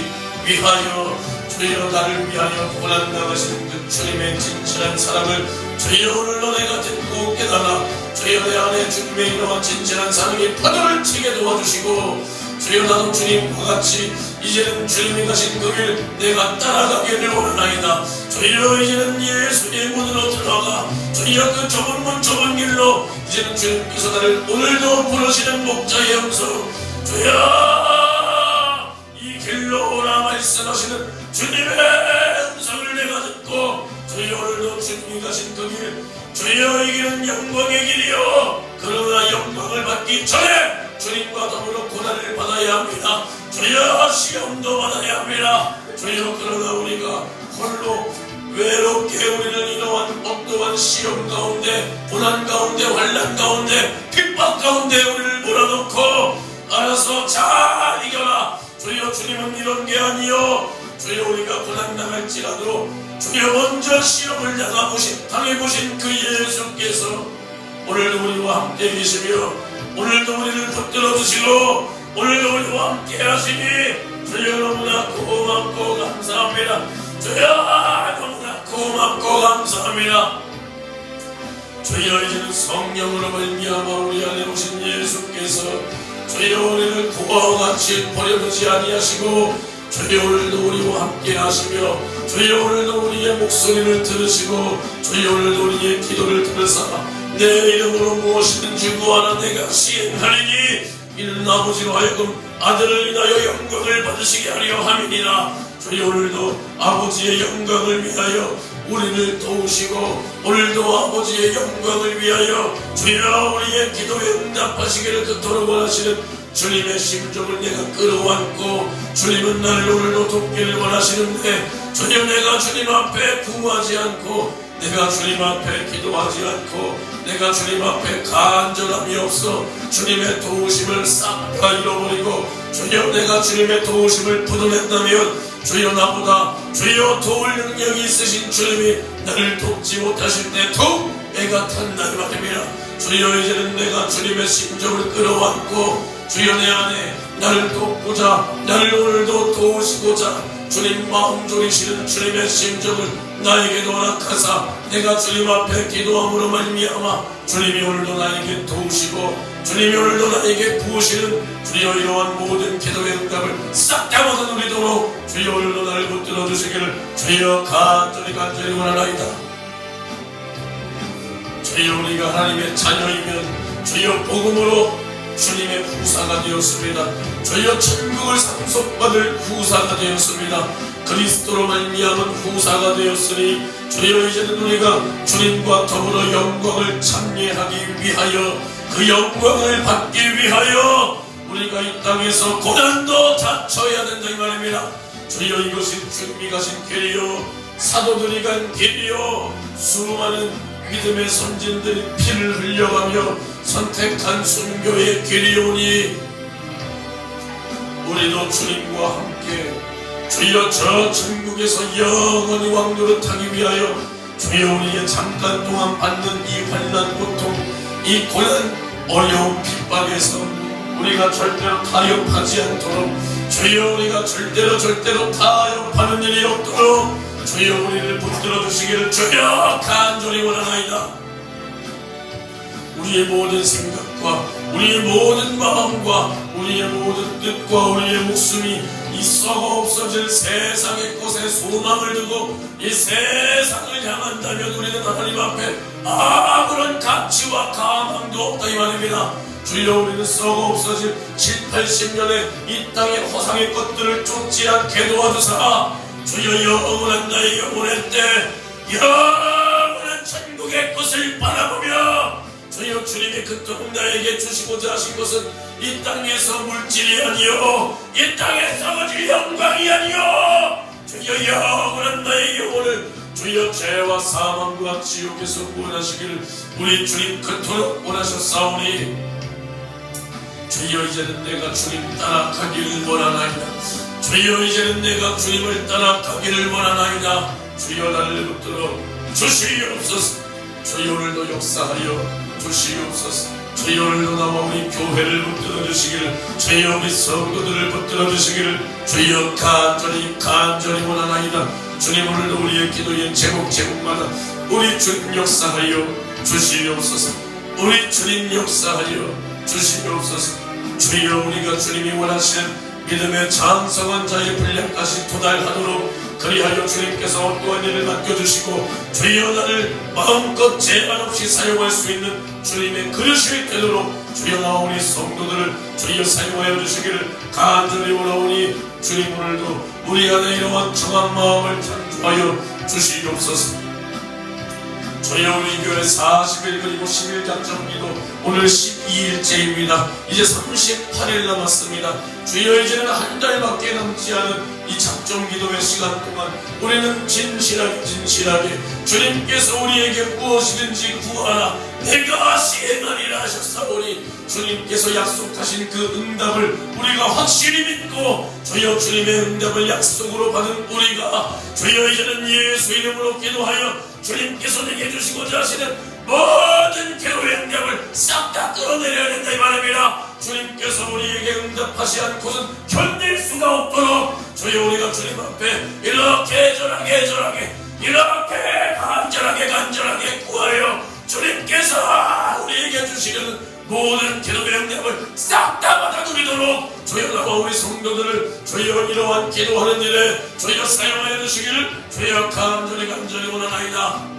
위하여 주여 나를 위하여 고난당하신 그 주님의 진실한 사랑을 주여 오늘도 내가 듣고 깨달아 주여 내 안에 주님의 이러한 진실한 사랑이 파도를 치게 도와주시고 주여 나도 주님과 같이 이제는 주님이 가신 그 길 내가 따라가기를 원하나이다. 주여 이제는 예수의 문으로 들어가 주여 그 좁은 문 좁은 길로 이제는 주님께서 나를 오늘도 부르시는 목자의 음성 주여 이 길로 오라 말씀하시는 주님의 음성을 내가 듣고 주여 오늘도 주님이 가신 그 길 주여 이 길은 영광의 길이요 그러나 영광을 받기 전에 주님과 더불어 고난을 받아야 합니다. 주여 시험도 받아야 합니다. 주여 그러나 우리가 홀로 외롭게 우리는 이러한 어떠한 시험 가운데 고난 가운데 환난 가운데 핍박 가운데 우리를 몰아넣고 알아서 잘 이겨라. 주여 주님은 이런 게 아니요 주여 우리가 고난 당할지라도 주여 먼저 시험을 당해보신 그 예수께서 오늘도 우리와 함께 계시며 오늘도 우리를 붙들어 주시고 오늘도 우리와 함께 하시니 주여 너무나 고맙고 감사합니다. 주여 너무나 고맙고 감사합니다. 주여 이제는 성령으로 말미암아 우리 안에 오신 예수께서 주여 우리를 고아와 같이 버려두지 아니하시고 주여 오늘도 우리와 함께 하시며 주여 오늘도 우리의 목소리를 들으시고 주여 오늘도 우리의 기도를 들으사 내 이름으로 무엇이든지 구하라 내가 시행하리니 이는 아버지로 하여금 아들을 인하여 영광을 받으시게 하려 함이니라. 주여 오늘도 아버지의 영광을 위하여 우리를 도우시고 오늘도 아버지의 영광을 위하여 주여 우리의 기도에 응답하시기를 그토록 원하시는 주님의 심정을 내가 끌어안고 주님은 나를 오늘도 돕기를 원하시는데 주여 내가 주님 앞에 구하지 않고 내가 주님 앞에 기도하지 않고 내가 주님 앞에 간절함이 없어 주님의 도우심을 싹 다 잃어버리고 주여 내가 주님의 도우심을 부도냈다면 주여 나보다 주여 도울 능력이 있으신 주님이 나를 돕지 못하실 때 더욱 애가 탄다는 말입니다. 주여 이제는 내가 주님의 심정을 끌어안고 주여 내 안에 나를 돕고자 나를 오늘도 도우시고자 주님 마음 졸이시는 주님의 심정을 나에게도 허락하사 내가 주님 앞에 기도함으로 말미암아 주님이 오늘도 나에게 도우시고 주님이 오늘도 나에게 부으시는 주여 이러한 모든 기도의 응답을 싹 다 받아 누리도록 주여 오늘도 나를 붙들어 주시기를 주여 간절히 원하나이다. 주여 우리가 하나님의 자녀이면 주여 복음으로 주님의 후사가 되었습니다. 주여 천국을 상속받을 후사가 되었습니다. 그리스도로 말미암은 후사가 되었으니 주여 이제는 우리가 주님과 더불어 영광을 참여하기 위하여 그 영광을 받기 위하여 우리가 이 땅에서 고난도 자처해야 된다 이 말입니다. 주여 이것이 주님이 가신 길이요 사도들이 간 길이요 수많은 믿음의 선진들이 피를 흘려가며 선택한 순교의 길이오니 우리도 주님과 함께 주여 저 천국에서 영원히 왕노릇하기 위하여 주여 우리의 잠깐 동안 받는 이 환난 고통 이 고난 어려운 핍박에서 우리가 절대로 타협하지 않도록 주여 우리가 절대로 타협하는 일이 없도록 주여 우리를 붙들어 주시기를 주여 간절히 원하나이다. 우리의 모든 생각과 우리의 모든 마음과 우리의 모든 뜻과 우리의 목숨이 이 썩어 없어질 세상의 곳에 소망을 두고 이 세상을 향한다면 우리는 하나님 앞에 아무런 가치와 가망도 없다 이 말입니다. 주여 우리는 썩어 없어질 7, 80년의 이 땅의 허상의 것들을 쫓지 않게 도와주사 주여 영원한 나의 영혼의 때 영원한 천국의 것을 바라보며 주여 주님이 그토록 나에게 주시고자 하신 것은 이 땅에서 물질이 아니요 이 땅에서 오직 영광이 아니요 주여 영원한 나의 영혼을 주여 죄와 사망과 지옥에서 구원하시기를 우리 주님 그토록 원하셨사오니 주여 이제는 내가 주님 따라가기를 원하나이다. 주여 이제는 내가 주님을 따라가기를 원하나이다. 주여 나를 붙들어 주시옵소서. 주여 오늘도 역사하여 주시옵소서. 주여 오늘도 나와 우리 교회를 붙들어 주시기를 주여 우리 성도들을 붙들어 주시기를 주여 간절히 원하나이다. 주님 오늘도 우리의 기도의 제목마다 우리 주님 역사하여 주시옵소서. 우리 주님 역사하여 주시옵소서. 주여 우리가 주님이 원하시는 믿음의 장성한 자의 분량까지 도달하도록 그리하여 주님께서 어떠한 일을 맡겨주시고 주여 나를 마음껏 제한 없이 사용할 수 있는 주님의 그릇이 되도록 주여 나와 우리 성도들을 주여 사용하여 주시기를 간절히 원하오니 주님 오늘도 우리 안에 이러한 정한 마음을 창조하여 주시옵소서. 주여 우리 교회 40일 그리고 10일 작정기도 오늘 12일째입니다. 이제 38일 남았습니다. 주여 이제는 한 달밖에 남지 않은 이 작정기도의 시간 동안 우리는 진실하게 주님께서 우리에게 무엇이든지 구하라 내가 시행하리라 하셨사오니 주님께서 약속하신 그 응답을 우리가 확실히 믿고 주여 주님의 응답을 약속으로 받은 우리가 주여 이제는 예수 이름으로 기도하여 주님께서 내게 주시고자 하시는 모든 기도의 응답을 싹 다 끌어내려야 된다 이 말입니다. 주님께서 우리에게 응답하시 않고는 견딜 수가 없도록 주여 우리가 주님 앞에 이렇게 절하게 이렇게 간절하게 구하여 주님께서 우리에게 주시는 모든 기도의 응답을 싹 다 받아 누리도록 주여 나와 우리 성도들을 주여 이러한 기도하는 일에 주여 사용하여 주시기를 주여 간절히 원하나이다.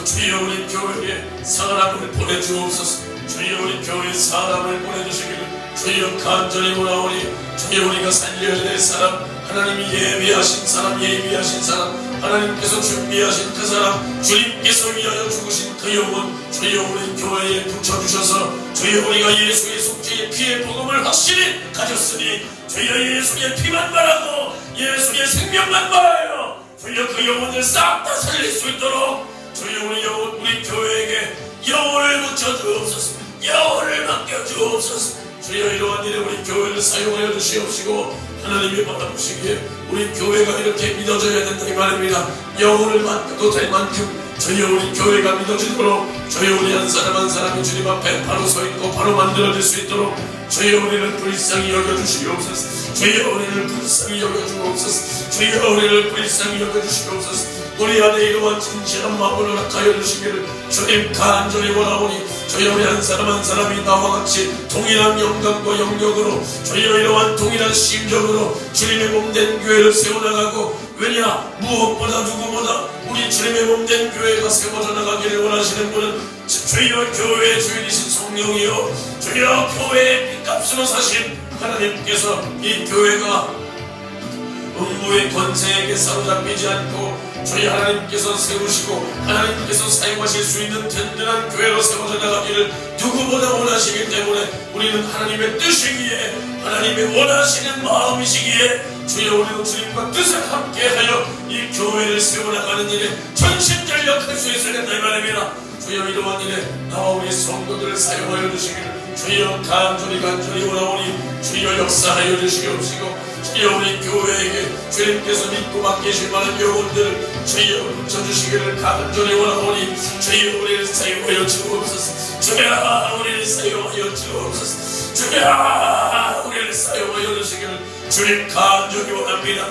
주여 우리 교회에 사람을 보내주옵소서. 주여 우리 교회에 사람을 보내주시기를 주여 간절히 원하오니 주여 우리가 살려야 될 사람, 하나님이 예비하신 사람, 예비하신 사람, 하나님께서 준비하신 그 사람, 주님께서 위하여 죽으신 그 영혼 주여 우리 교회에 붙여주셔서 주여 우리가 예수의 속죄의 피의 복음을 확실히 가졌으니 주여 예수의 피만 말하고 예수의 생명만 말하여 주여 그 영혼을 싹 다 살릴 수 있도록 주여 우리 영혼, 우리 교회에게 영혼을 붙여주옵소서. 영혼을 맡겨주옵소서. 주여 이러한 일에 우리 교회를 사용하여 주시옵시고 하나님이 바라보시기에 우리 교회가 이렇게 믿어져야 된다 이 말입니다. 영혼을 맡겨도 될 만큼 주여 우리 교회가 믿어지도록 주여 우리 한 사람 한 사람이 주님 앞에 바로 서 있고 바로 만들어질 수 있도록 주여 우리를 불쌍히 여겨주시옵소서. 주여 우리를 불쌍히 여겨주옵소서. 주여 우리를 불쌍히 여겨주시옵소서. 우리 안에 이러한 진실한 마음을 허락하여 주시기를 주님 간절히 원하오니 주여 우리 한 사람 한 사람이 나와 같이 동일한 영광과 영역으로 주여 이러한 동일한 심정으로 주님의 몸된 교회를 세워나가고, 왜냐 무엇보다 누구보다 우리 주님의 몸된 교회가 세워져 나가기를 원하시는 분은 주여 교회의 주인이신 성령이요 주여 교회의 핏값으로 사신 하나님께서 이 교회가 음부의 권세에게 사로잡히지 않고 저희 하나님께서 세우시고 하나님께서 사용하실 수 있는 든든한 교회로 세워져 나가기를 누구보다 원하시기 때문에 우리는 하나님의 뜻이기에 하나님의 원하시는 마음이시기에 주여 우리도 주님과 뜻을 함께하여 이 교회를 세워나가는 일에 전심전력할 수 있어야 된다 이 말입니다. 주여 이러한 일에 나와 우리 성도들을 사용하여 주시기를 주여 간절히 원하오니 주여 역사하여 주시옵시고 주여 우리 교회에게 주님께서 믿고 맡기실 만한 영혼들 주여 붙여주시기를 간절히 원하오니 주여 우리를 사용하여 주옵소서. 주여 우리를 사용하여 주옵소서. 주여 우리를 사용하여 주시기를 주님 간절히 원합니다.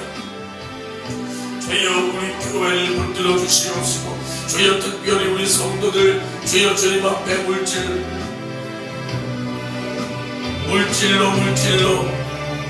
주여 우리 교회를 붙들어 주시옵시고 주여 특별히 우리 성도들 주여 주님 앞에 물질로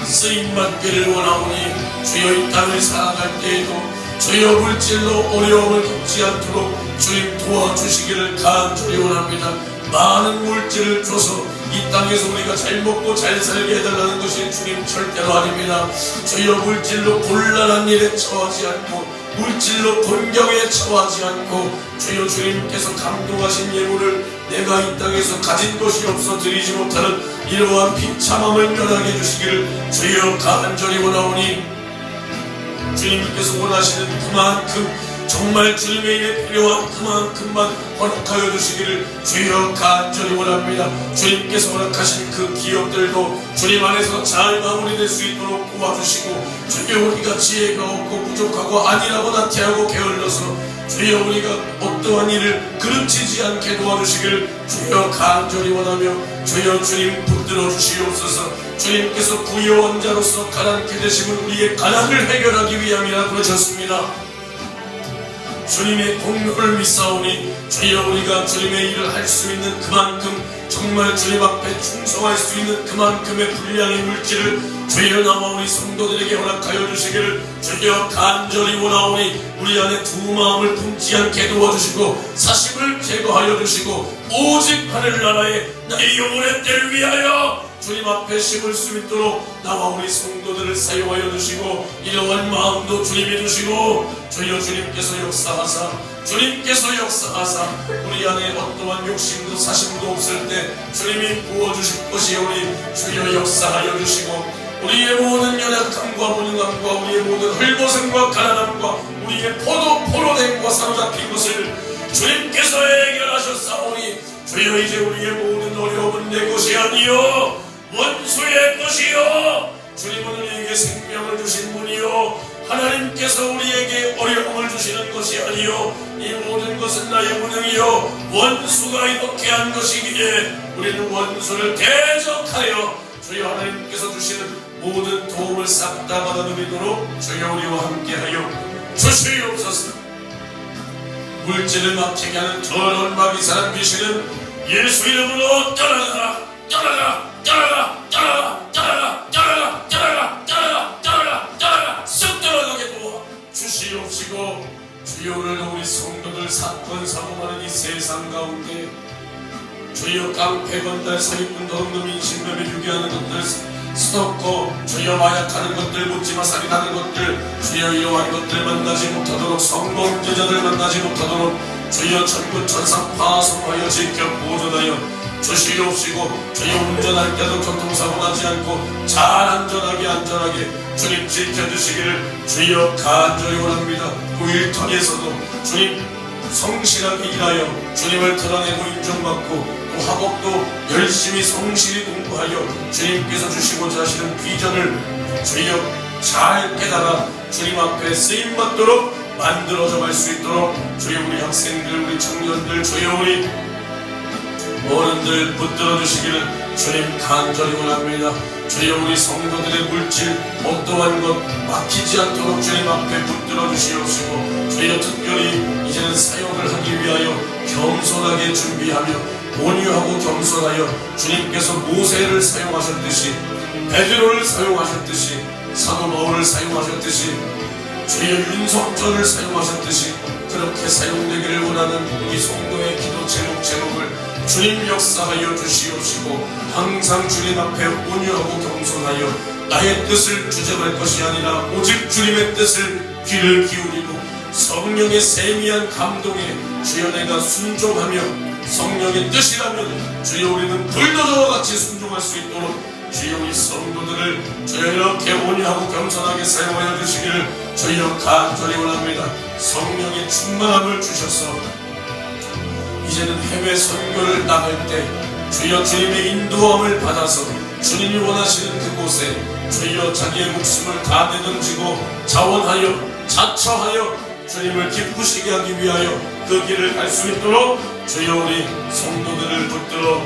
쓰임받기를 원하오니 주여 이 땅을 살아갈 때에도 주여 물질로 어려움을 겪지 않도록 주님 도와주시기를 간절히 원합니다. 많은 물질을 줘서 이 땅에서 우리가 잘 먹고 잘 살게 해달라는 것이 주님 절대로 아닙니다. 주여 물질로 곤란한 일에 처하지 않고 물질로 곤경에 처하지 않고 주여 주님께서 감동하신 예물을 내가 이 땅에서 가진 것이 없어 드리지 못하는 이러한 비참함을 면하게 해주시기를 주여 간절히 원하오니 주님께서 원하시는 그만큼 정말 주님의 일에 필요한 그만큼만 허락하여 주시기를 주여 간절히 원합니다. 주님께서 허락하신 그 기업들도 주님 안에서 잘 마무리될 수 있도록 도와주시고 주여 우리가 지혜가 없고 부족하고 아니라고 나태하고 게을러서 주여 우리가 어떠한 일을 그르치지 않게 도와주시기를 주여 간절히 원하며 주여 주님 붙들어 주시옵소서. 주님께서 부유한 자로서 가난케 되심은 우리의 가난을 해결하기 위함이라 그러셨습니다. 주님의 공로를 믿사오니 주여 우리가 주님의 일을 할 수 있는 그만큼 정말 주님 앞에 충성할 수 있는 그만큼의 분량의 물질을 주여 나와 우리 성도들에게 허락하여 주시기를 주여 간절히 원하오니 우리 안에 두 마음을 품지 않게 도와주시고 사심을 제거하여 주시고 오직 하늘나라에 나의 영혼의 때를 위하여 주님 앞에 심을 수 있도록 나와 우리 성도들을 사용하여 주시고 이러한 마음도 주님이 주시고 주여 주님께서 역사하사 우리 안에 어떠한 욕심도 사심도 없을 때 주님이 부어주실 것이오니 주여 역사하여 주시고 우리의 모든 연약함과 무능함과 우리의 모든 헐벗음과 가난함과 우리의 포로됨과 사로잡힌 것을 주님께서 해결하셨사오니 주여 이제 우리의 모든 어려움은 내 것이 아니요 원수의 것이요 주님은 우리에게 생명을 주신 분이요 하나님께서 우리에게 어려움을 주시는 것이 아니요 이 모든 것은 나의 무능이요 원수가 이렇게 한 것이기에 우리는 원수를 대적하여 주여 하나님께서 주시는 모든 도움을 싹 다 받아 누리도록 주여 우리와 함께하여 주시옵소서. 물질을 막히게 하는 더러운 마귀 사람 귀신은 예수 이름으로 떠나가라 쑥 떠나가게 도와 주시옵시고 주여 오늘도 우리 성도들 사건 사고 많은 가운데 주여 깡패, 건달, 사기꾼, 도둑놈, 인신매매, 유기하는 것들, 스토커, 주여 마약하는 것들, 묻지마 살인하는 것들, 주여 이러한 것들 만나지 못하도록, 성범죄자들 만나지 못하도록 주여 천군 천사 파송하여 지켜 보존하여 주시옵시고, 주여 운전할 때도 교통사고 나지 않고 잘 안전하게 주님 지켜주시기를 주여 간절히 원합니다. 그 일터에서도 주님 성실하게 일하여 주님을 드러내고 인정받고, 또 학업도 열심히 성실히 공부하여 주님께서 주시고자 하시는 비전을 주여 잘 깨달아 주님 앞에 쓰임받도록 만들어져 갈 수 있도록 주여 우리 학생들, 우리 청년들, 주여 우리 어른들 붙들어 주시기를 주님 간절히 원합니다. 주여 우리 성도들의 물질 어떠한 것 막히지 않도록 주님 앞에 붙들어 주시옵시고, 주여 특별히 이제는 사역을 하기 위하여 겸손하게 준비하며 온유하고 겸손하여 주님께서 모세를 사용하셨듯이, 베드로를 사용하셨듯이, 사도 바울을 사용하셨듯이, 주여 윤석전을 사용하셨듯이 그렇게 사용되기를 원하는 우리 성도의 기도 제목을 주님 역사하여 주시옵시고, 항상 주님 앞에 온유하고 겸손하여 나의 뜻을 주장할 것이 아니라 오직 주님의 뜻을 귀를 기울이고 성령의 세미한 감동에 주여 내가 순종하며, 성령의 뜻이라면 주여 우리는 불도저와 같이 순종할 수 있도록 주여 우리 성도들을 주여 이렇게 온유하고 겸손하게 사용하여 주시기를 주여 간절히 원합니다. 성령의 충만함을 주셔서 이제는 해외 선교를 나갈 때 주여 주님의 인도함을 받아서 주님이 원하시는 그곳에 주여 자기의 목숨을 다 내던지고 자원하여 자처하여 주님을 기쁘시게 하기 위하여 그 길을 갈 수 있도록 주여 우리 성도들을 붙들어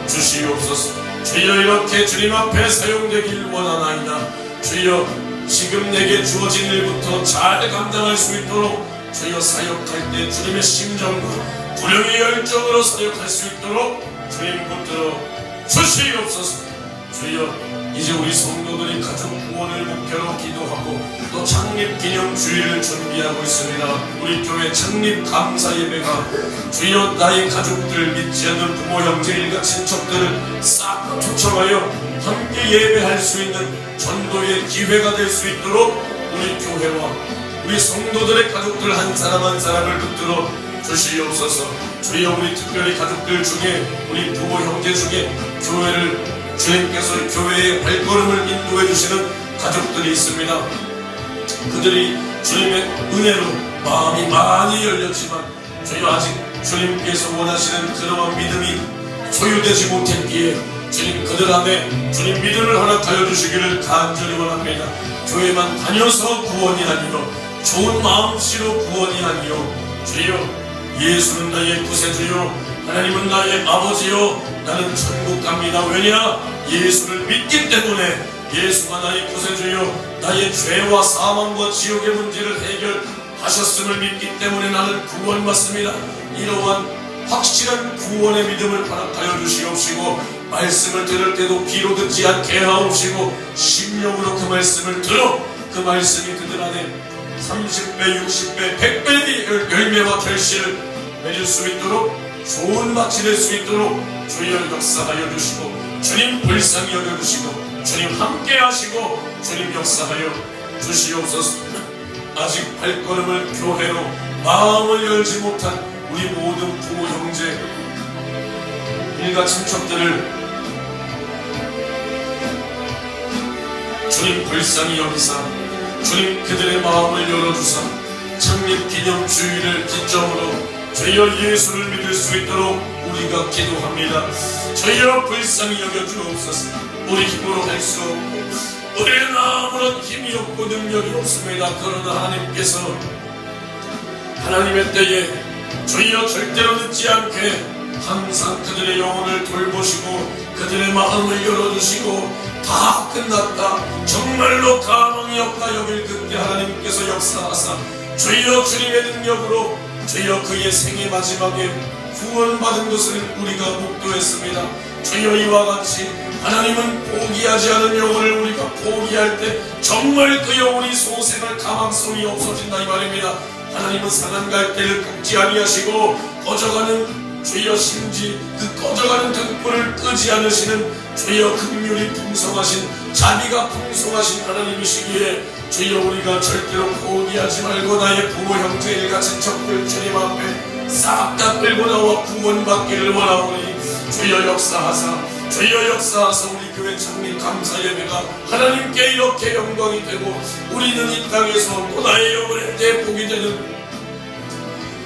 주시옵소서. 주여 이렇게 주님 앞에 사용되길 원하나이다. 주여 지금 내게 주어진 일부터 잘 감당할 수 있도록 주여 사역할 때 주님의 심정과 불령의 열정으로 사역할 수 있도록 주님 붙들어 주시옵소서. 주여 이제 우리 성도들이 가족 구원을 목표로 기도하고 또 창립기념주일을 준비하고 있습니다. 우리 교회 창립 감사 예배가 주여 나의 가족들, 믿지 않는 부모, 형제, 일가, 친척들을 싹 초청하여 함께 예배할 수 있는 전도의 기회가 될 수 있도록 우리 교회와 우리 성도들의 가족들 한 사람 한 사람을 붙들어 주시옵소서. 주여 우리 특별히 가족들 중에 우리 부모 형제 중에 교회를 주님께서 교회의 발걸음을 인도해 주시는 가족들이 있습니다. 그들이 주님의 은혜로 마음이 많이 열렸지만 주여 아직 주님께서 원하시는 그러한 믿음이 소유되지 못했기에 주님 그들 안에 주님 믿음을 허락하여 주시기를 간절히 원합니다. 교회만 다녀서 구원이 아니요 좋은 마음씨로 구원이 아니요 주여 예수는 나의 구세주요 하나님은 나의 아버지요 나는 천국 갑니다. 왜냐? 예수를 믿기 때문에. 예수가 나의 구세주요 나의 죄와 사망과 지옥의 문제를 해결하셨음을 믿기 때문에 나는 구원받습니다. 이러한 확실한 구원의 믿음을 허락하여 주시옵시고, 말씀을 들을 때도 귀로 듣지 않게 하옵시고 심령으로 그 말씀을 들어 그 말씀이 그들 안에 30배, 60배, 100배의 열매와 결실을 맺을 수 있도록 좋은 밭이 될 수 있도록 주여 역사하여 주시고 주님 불쌍히 여겨주시고 주님 함께 하시고 주님 역사하여 주시옵소서. 아직 발걸음을 교회로 마음을 열지 못한 우리 모든 부모 형제 일가 친척들을 주님 불쌍히 여기사 주님 그들의 마음을 열어주사 창립기념주일을 기점으로 주여 예수를 믿을 수 있도록 우리가 기도합니다. 주여 불쌍히 여겨주옵소서. 우리 힘으로 할 수 없고 우리는 아무런 힘이 없고 능력이 없습니다. 그러나 하나님께서 하나님의 때에 주여 절대로 늦지 않게 항상 그들의 영혼을 돌보시고 그들의 마음을 열어주시고 다 끝났다 정말로 가망이 없다 여길 그때 하나님께서 역사하사 주여 주님의 능력으로 주여 그의 생애 마지막에 구원받은 것을 우리가 목도했습니다. 주여 이와 같이 하나님은 포기하지 않은 영혼을 우리가 포기할 때 정말 그 영혼이 소생할 가망성이 없어진다 이 말입니다. 하나님은 상한 갈대를 깎지 아니하시고 꺼져가는 주여 심지 그 꺼져가는 등불을 끄지 않으시는 주여 긍휼이 풍성하신 자비가 풍성하신 하나님이시기에 주여 우리가 절대로 포기하지 말고 나의 부모 형제 일같은 적들 주님 앞에 싹 다 끌고 나와 구원받기를 원하오니 주여 역사하사 우리 교회 창립 감사 예배가 하나님께 이렇게 영광이 되고 우리는 이 땅에서 또 나의 영혼의 대복이 되는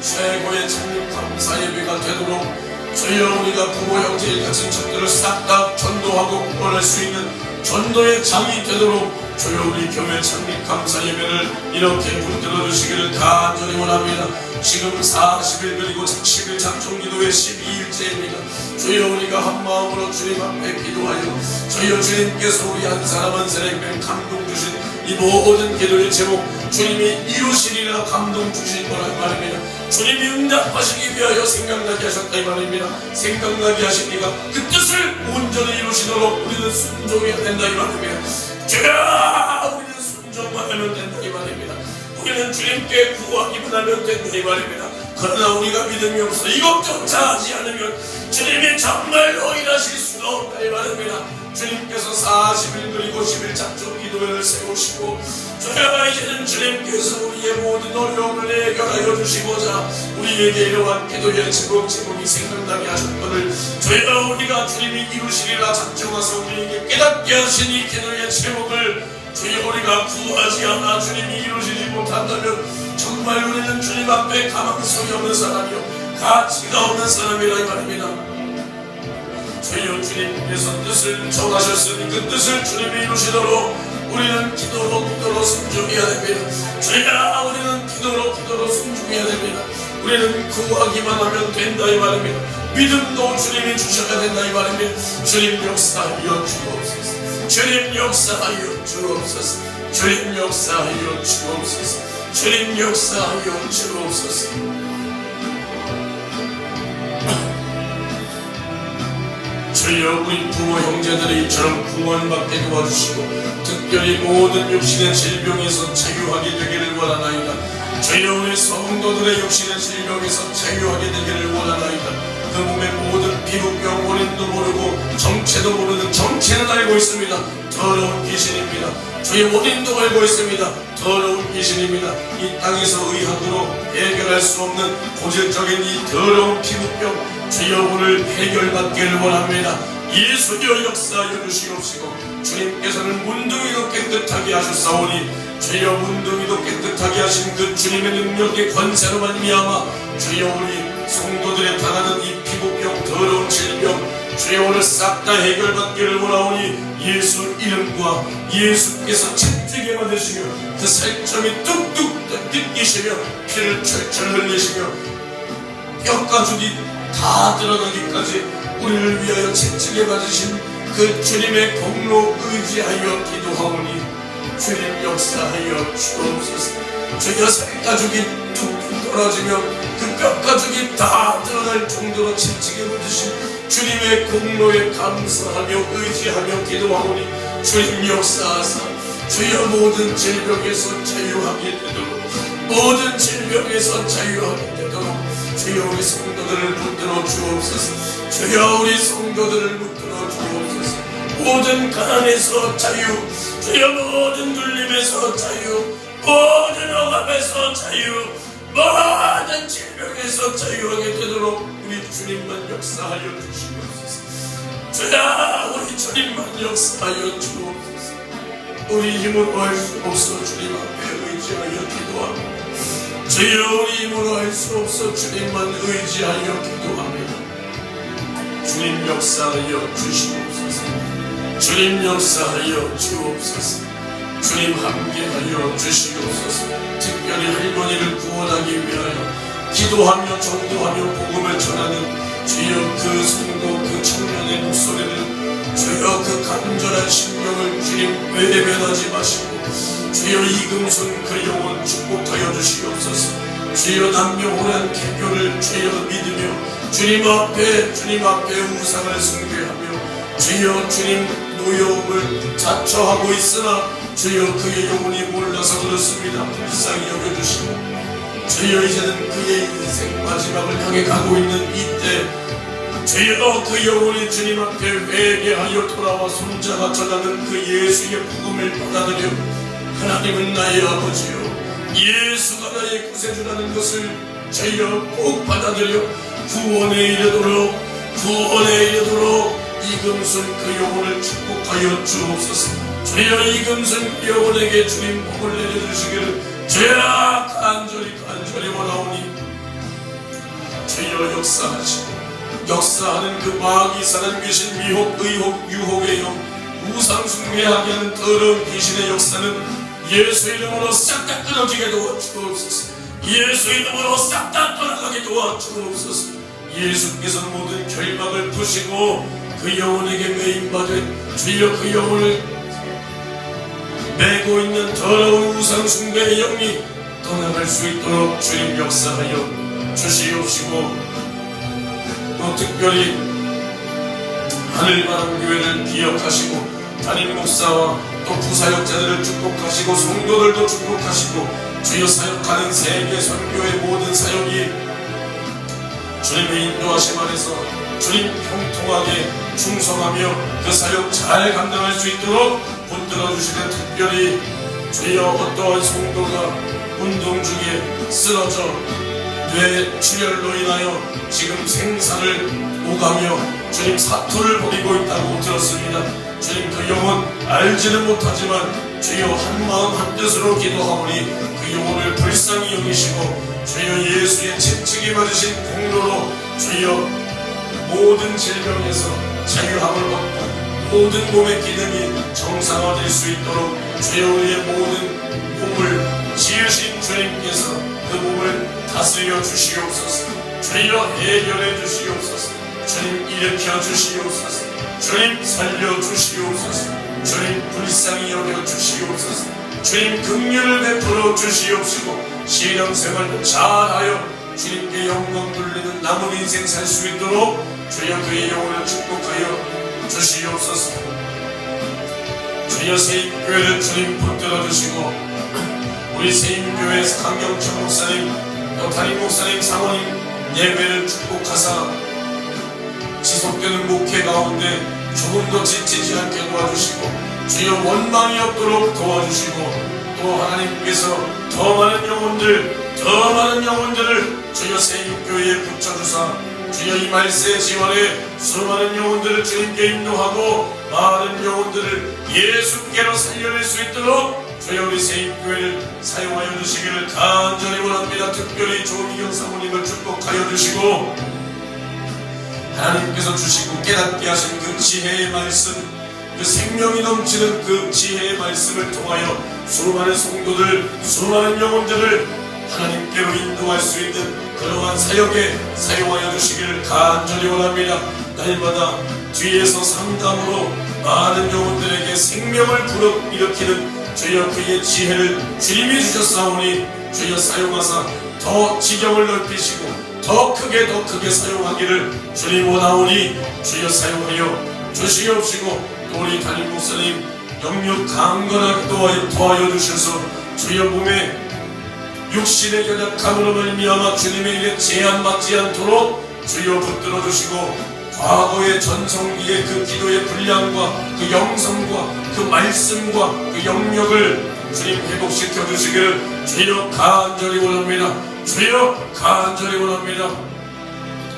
최고의 창립 감사 예배가 되도록 주여 우리가 부모 형제 같은 적들을 싹 다 전도하고 구원할 수 있는 전도의 장이 되도록 주여 우리 교회 창립 감사 예배를 이렇게 붙들어 주시기를 간절히 원합니다. 지금 40일 그리고 10일 작정기도의 12일째입니다. 주여 우리가 한마음으로 주님 앞에 기도하여 주여 주님께서 우리 한 사람 한 사람에게 감동 주신 이 모든 기도의 제목 주님이 이루시리라 감동 주신 거란 말입니다. 주님이 응답하시기 위하여 생각나게 하셨다 이 말입니다. 생각나게 하시니까 그 뜻을 온전히 이루시도록 우리는 순종해야 된다 이 말입니다. 주여 우리는 순종만 하면 된다 이 말입니다. 우리는 주님께 구하기만 하면 된다 이 말입니다. 그러나 우리가 믿음이 없어 이것조차 하지 않으면 주님이 정말로 일하실 수가 없다 이 말입니다. 주님께서 40일 그리고 10일 작정 기도회를 세우시고 주여 이제는 주님께서 우리의 모든 어려움을 해결하여 주시고자 우리에게 이러한 기도의 제목이 생각나게 하셨거늘 주여 우리가 주님이 이루시리라 작정하사 우리에게 깨닫게 하신 이 기도의 제목을 주여 우리가 구하지 않아 주님이 이루시지 못한다면 정말 우리는 주님 앞에 가망성이 없는 사람이요 가치가 없는 사람이라 이 말입니다. 주여 주님께서 뜻을 정하셨으니 그 뜻을 주님이 이루시도록 우리는 기도로 순종해야 됩니다. 주여 우리는 기도로 순종해야 됩니다. 우리는 구하기만 하면 된다 이 말입니다. 믿음도 주님이 주셔야 된다 이 말입니다. 주님 역사하여 주옵소서. 주님 역사하여 주옵소서. 주님 역사하여 주옵소서. 주님 역사하여 주옵소서. 주여 우리 부모 형제들이 이처럼 구원받게 도와주시고 특별히 모든 육신의 질병에서 자유하게 되기를 원하나이다. 주여 우리 성도들의 육신의 질병에서 자유하게 되기를 원하나이다. 그 몸의 모든 피부병 원인도 모르고 정체도 모르는 정체는 알고 있습니다. 더러운 귀신입니다. 주의 원인도 알고 있습니다. 더러운 귀신입니다. 이 땅에서 의학으로 해결할 수 없는 고질적인 이 더러운 피부병 주여 오늘 해결받기를 원합니다. 예수여 역사하여 주시옵시고 주님께서는 문둥이도 깨끗하게 하셨사오니 주여 문둥이도 깨끗하게 하신 그 주님의 능력의 권세로 말미암아 주여 우리 성도들의 당하는 이 피부병 더러운 질병 주여 오늘 싹 다 해결받기를 원하오니 예수 이름과 예수께서 채찍에 맞으시며 그 살점이 뚝뚝 뜯기시며 피를 철철 흘리시며 뼈가죽이 다 들어가기까지 우리를 위하여 채찍에 맞으신 그 주님의 공로 의지하여 기도하오니 주님 역사하여 주옵소서. 주여 살가죽이 툭툭 떨어지며 그 뼈가죽이 다 드러날 정도로 채찍에 맞으신 주님의 공로에 감사하며 의지하며 기도하오니 주님 역사하사 주여 모든 질병에서 자유하게 되도록 모든 질병에서 자유하게 되도록 주여 우리 성도들을 붙들어 주옵소서. 주여 우리 성도들을 붙들어 주옵소서. 모든 가난에서 자유 주여 모든 눌림에서 자유 모든 억압에서 자유 모든 질병에서 자유하게 되도록 우리 주님만 역사하여 주시옵소서. 주여 우리 주님만 역사하여 주옵소서. 우리 힘으로 할 수 없어 주님 앞에 의지하여 기도합니다. 주여 우리 힘으로 할 수 없어 주님만 의지하여 기도합니다. 주님 역사하여 주시옵소서. 주님 역사하여 주옵소서. 주님 함께하여 주시옵소서. 특별히 할머니를 구원하기 위하여 기도하며 전도하며 복음을 전하는 주여 그 성도 그 청년의 목소리를 주여 그 간절한 심령을 주님 외면하지 마시고 주여 이금순 그 영혼 축복하여 주시옵소서. 주여 남녀혼한 개교를 주여 믿으며 주님 앞에 우상을 숭배하며 주여 주님 노여움을 자처하고 있으나 주여 그의 영혼이 몰라서 그렇습니다. 불쌍히 여겨주시고 주여 이제는 그의 인생 마지막을 향해 가고 있는 이때 주여 그 영혼이 주님 앞에 회개하여 돌아와 손자가 전하는 그 예수의 복음을 받아들여 하나님은 나의 아버지요 예수가 나의 구세주라는 것을 주여 꼭 받아들여 구원에 이르도록 이금순 그 영혼을 축복하여 주옵소서. 주여 이금순 그 영혼에게 주님 복을 내려주시기를 주여 간절히 원하오니 주여 역사하는 그 마귀 사는 귀신 미혹 의혹 유혹의 영 우상 숭배하게 하는 더러운 귀신의 역사는 예수 이름으로 싹 다 끊어지게 도와주옵소서. 예수 이름으로 싹 다 떠나가게 도와주옵소서. 예수께서 모든 결박을 푸시고 그 영혼에게 매임받은 주여 그 영혼을 메고 있는 더러운 우상 숭배의 영이 떠나갈 수 있도록 주님 역사하여 주시옵시고 또 특별히 하늘바람교회를 기억하시고 담임 목사와 또 부사역자들을 축복하시고 성도들도 축복하시고 주여 사역하는 세계 선교의 모든 사역이 주님의 인도하심 안에서 주님 형통하게 충성하며 그 사역 잘 감당할 수 있도록 붙들어 주시는 특별히 주여 어떠한 성도가 운동 중에 쓰러져 뇌출혈로 인하여 지금 생사를 오가며 주님 사투를 벌이고 있다고 들었습니다. 주님 그 영혼 알지는 못하지만 주여 한마음 한뜻으로 기도하오니 그 영혼을 불쌍히 여기시고 주여 예수의 채찍이 맞으신 공로로 주여 모든 질병에서 자유함을 얻고 모든 몸의 기능이 정상화될 수 있도록 주여 우리의 모든 몸을 지으신 주님께서 그 몸을 다스려 주시옵소서. 주여 해결해 주시옵소서. 주님 일으켜 주시옵소서. 주님 살려 주시옵소서. 주님 불쌍히 여겨 주시옵소서. 주님 긍휼을 베풀어 주시옵시고 신앙생활도 잘하여 주님께 영광 돌리는 남은 인생 살 수 있도록 주여 그의 영혼을 축복하여 주시옵소서. 주여 세임교회를 주님 붙들어 주시고 우리 세임교회 강경철 목사님 또 담임 목사님 사모님 예배를 축복하사 지속되는 목회 가운데 조금도 지치지 않게 도와주시고 주여 원망이 없도록 도와주시고 또 하나님께서 더 많은 영혼들을 주여 세임교회에 붙여주사 주여 이 말세 지원에 수많은 영혼들을 주님께 인도하고 많은 영혼들을 예수께로 살려낼 수 있도록 주여 우리 세임교회를 사용하여 주시기를 간절히 원합니다. 특별히 조미경 사모님을 축복하여 주시고 하나님께서 주시고 깨닫게 하신 그 지혜의 말씀 그 생명이 넘치는 그 지혜의 말씀을 통하여 수많은 성도들 수많은 영혼들을 하나님께로 인도할 수 있는 그러한 사역에 사용하여 주시기를 간절히 원합니다. 날마다 뒤에서 상담으로 많은 영혼들에게 생명을 불어일으키는 주여 그의 지혜를 주님이 주셨사오니 주여 사용하사 더 지경을 넓히시고 더 크게 사용하기를 주님 원하오니 주여 사용하여 주시옵시고 또 우리 담임 목사님 영육 강건하게 도와여 주셔서 주여 몸에 육신의 연약함으로 말미암아 주님의 일에 제한받지 않도록 주여 붙들어 주시고 과거의 전성기의 그 기도의 분량과 그 영성과 그 말씀과 그 영역을 주님 회복시켜 주시기를 주여 간절히 원합니다. 주여 간절히 원합니다.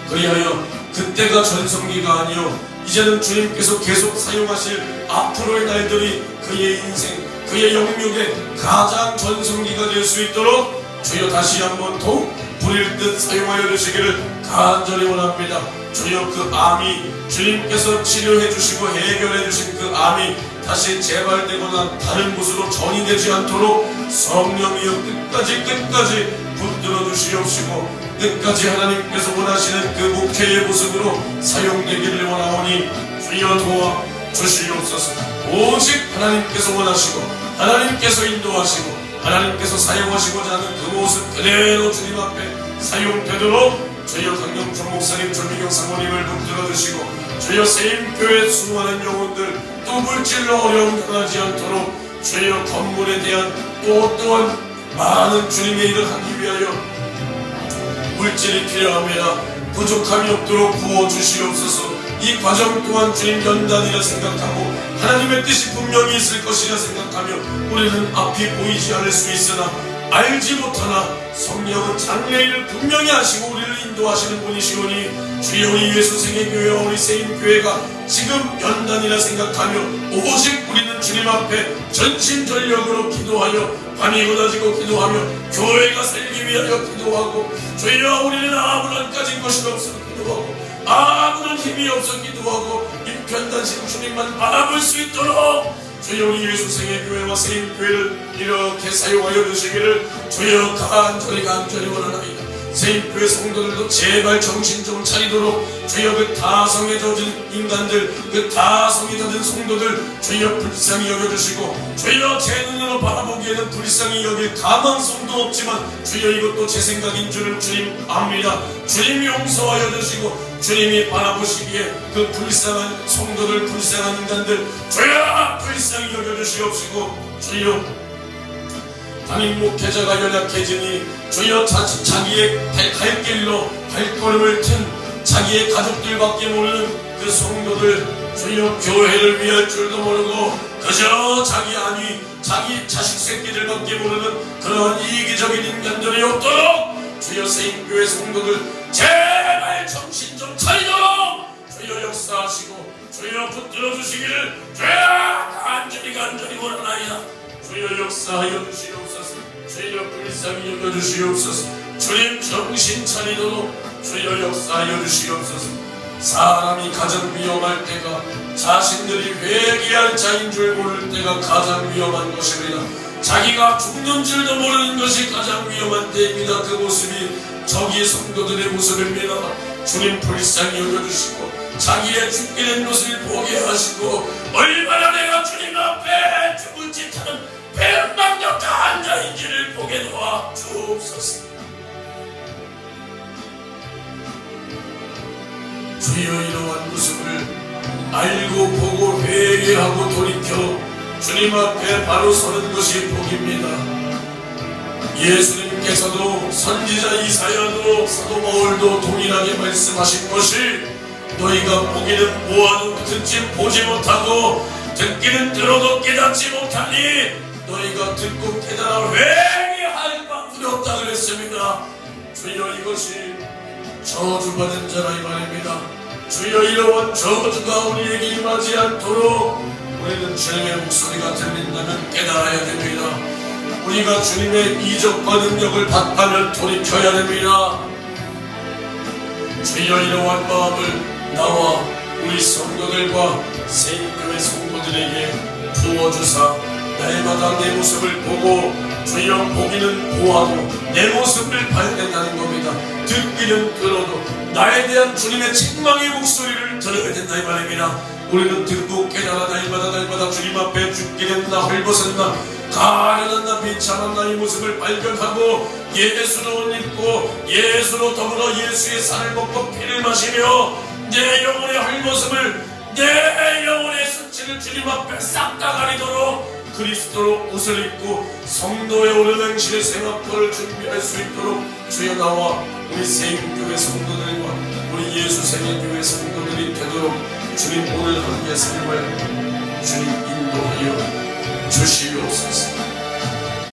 그리하여 그때가 전성기가 아니요 이제는 주님께서 계속 사용하실 앞으로의 날들이 그의 인생 그의 영역의 가장 전성기가 될 수 있도록 주여 다시 한번 더욱 불일 듯 사용하여 주시기를 간절히 원합니다. 주여 그 암이 주님께서 치료해 주시고 해결해 주신 그 암이 다시 재발되거나 다른 곳으로 전이되지 않도록 성령이여 끝까지 붙들어 주시옵시고 끝까지 하나님께서 원하시는 그 목회의 모습으로 사용되기를 원하오니 주여 도와 주시옵소서. 오직 하나님께서 원하시고 하나님께서 인도하시고 하나님께서 사용하시고자 하는 그 모습 그대로 주님 앞에 사용되도록 주여 강경천 목사님 조미경 사모님을 붙들어 주시고 주여 세임교회 수많은 영혼들 또 물질로 어려움 당하지 않도록 주여 건물에 대한 또 또한 많은 주님의 일을 하기 위하여 물질이 필요합니다. 부족함이 없도록 부어주시옵소서. 이 과정 또한 주님 연단이라 생각하고 하나님의 뜻이 분명히 있을 것이라 생각하며 우리는 앞이 보이지 않을 수 있으나 알지 못하나 성령은 장래일을 분명히 하시고 우리를 인도하시는 분이시오니 주여 우리 예수생의 교회와 우리 세임교회가 지금 연단이라 생각하며 오직 우리는 주님 앞에 전심전력으로 기도하여 밤이 고다지고 기도하며 교회가 살기 위하여 기도하고 주여 우리는 아무런 가진 것이 없어 기도하고 아무런 힘이 없어 기도하고 인편단신 주님만 바라볼 수 있도록 주여 우리 예수생의 교회와 세임교회를 이렇게 사용하여 주시기를 주여 간절히 원하나이다. 세임교회 성도들도 제발 정신 좀 차리도록 주여 그 타성에 젖은 인간들 그 타성에 젖은 성도들 주여 불쌍히 여겨주시고 주여 제 눈으로 바라보기에는 불쌍히 여길 가망성도 없지만 주여 이것도 제 생각인 줄을 주님 압니다. 주님 용서하여 주시고 주님이 바라보시기에 그 불쌍한 성도들 불쌍한 인간들 주여 불쌍히 여겨주시옵시고 주여 담임 목회자가 연약해지니 주여 자기의 갈 길로 발걸음을 튼 자기의 가족들밖에 모르는 그 성도들 주여 교회를 위할 줄도 모르고 그저 자기 아니 자기 자식 새끼들밖에 모르는 그러한 이기적인 인간들이 없도록 주여 세임교회 성도들 제발 정신 좀 차리도록 주여 역사하시고 주여 붙들어 주시기를 주여 간절히 원하나이다. 주여 역사하여 주시옵소서. 주여 불쌍히 여겨 주시옵소서. 주님 정신 차리도록 주여 역사하여 주시옵소서. 사람이 가장 위험할 때가 자신들이 회개할 자인 줄 모를 때가 가장 위험한 것입니다. 자기가 죽는 줄도 모르는 것이 가장 위험한 때입니다. 그 모습이 저기 성도들의 모습입니다. 주님 불쌍히 여겨주시고 자기의 죽게 된 모습을 보게 하시고 얼마나 내가 주님 앞에 죽을 짓하는 배은망덕한 자인지를 보게 도와 주옵소서. 주여 이러한 모습을 알고 보고 회개하고 돌이켜 주님 앞에 바로 서는 것이 복입니다. 예수님께서도 선지자 이사야도 사도 바울도 동일하게 말씀하신 것이 너희가 보기는 보아도 듣지 보지 못하고 듣기는 들어도 깨닫지 못하니 너희가 듣고 깨달아 회개할 방법이 없다 그랬습니다. 주여 이것이 저주받은 자라 이 말입니다. 주여 이러한 저주가 우리에게 임하지 않도록 우리는 주님의 목소리가 들린다면 깨달아야 됩니다. 우리가 주님의 이적과 능력을 받다면 돌이켜야 됩니다. 주여 이러한 마음을 나와 우리 성도들과 세임교회 성도들에게 부어주사 날마다 내 모습을 보고 주여 보기는 보아도 내 모습을 발견하는 겁니다. 듣기는 들어도 나에 대한 주님의 책망의 목소리를 들어야 된다 이 말입니다. 우리는 듣고 깨달아 날마다 주님 앞에 죽게 된다 헐벗었나 가련한 나 비참한 나의 모습을 발견하고 예수로 옷 입고 예수로 더불어 예수의 살을 먹고 피를 마시며 내 영혼의 헐벗음을 내 영혼의 수치를 주님 앞에 싹 다 가리도록 그리스도로 옷을 입고 성도의 오른 행실의 생업들을 준비할 수 있도록 주여 나와 우리 세임교회 성도들과 우리 예수생의 교회 성도들이 되도록 주님 오늘 하루의 삶을 주님 인도하여 주시옵소서.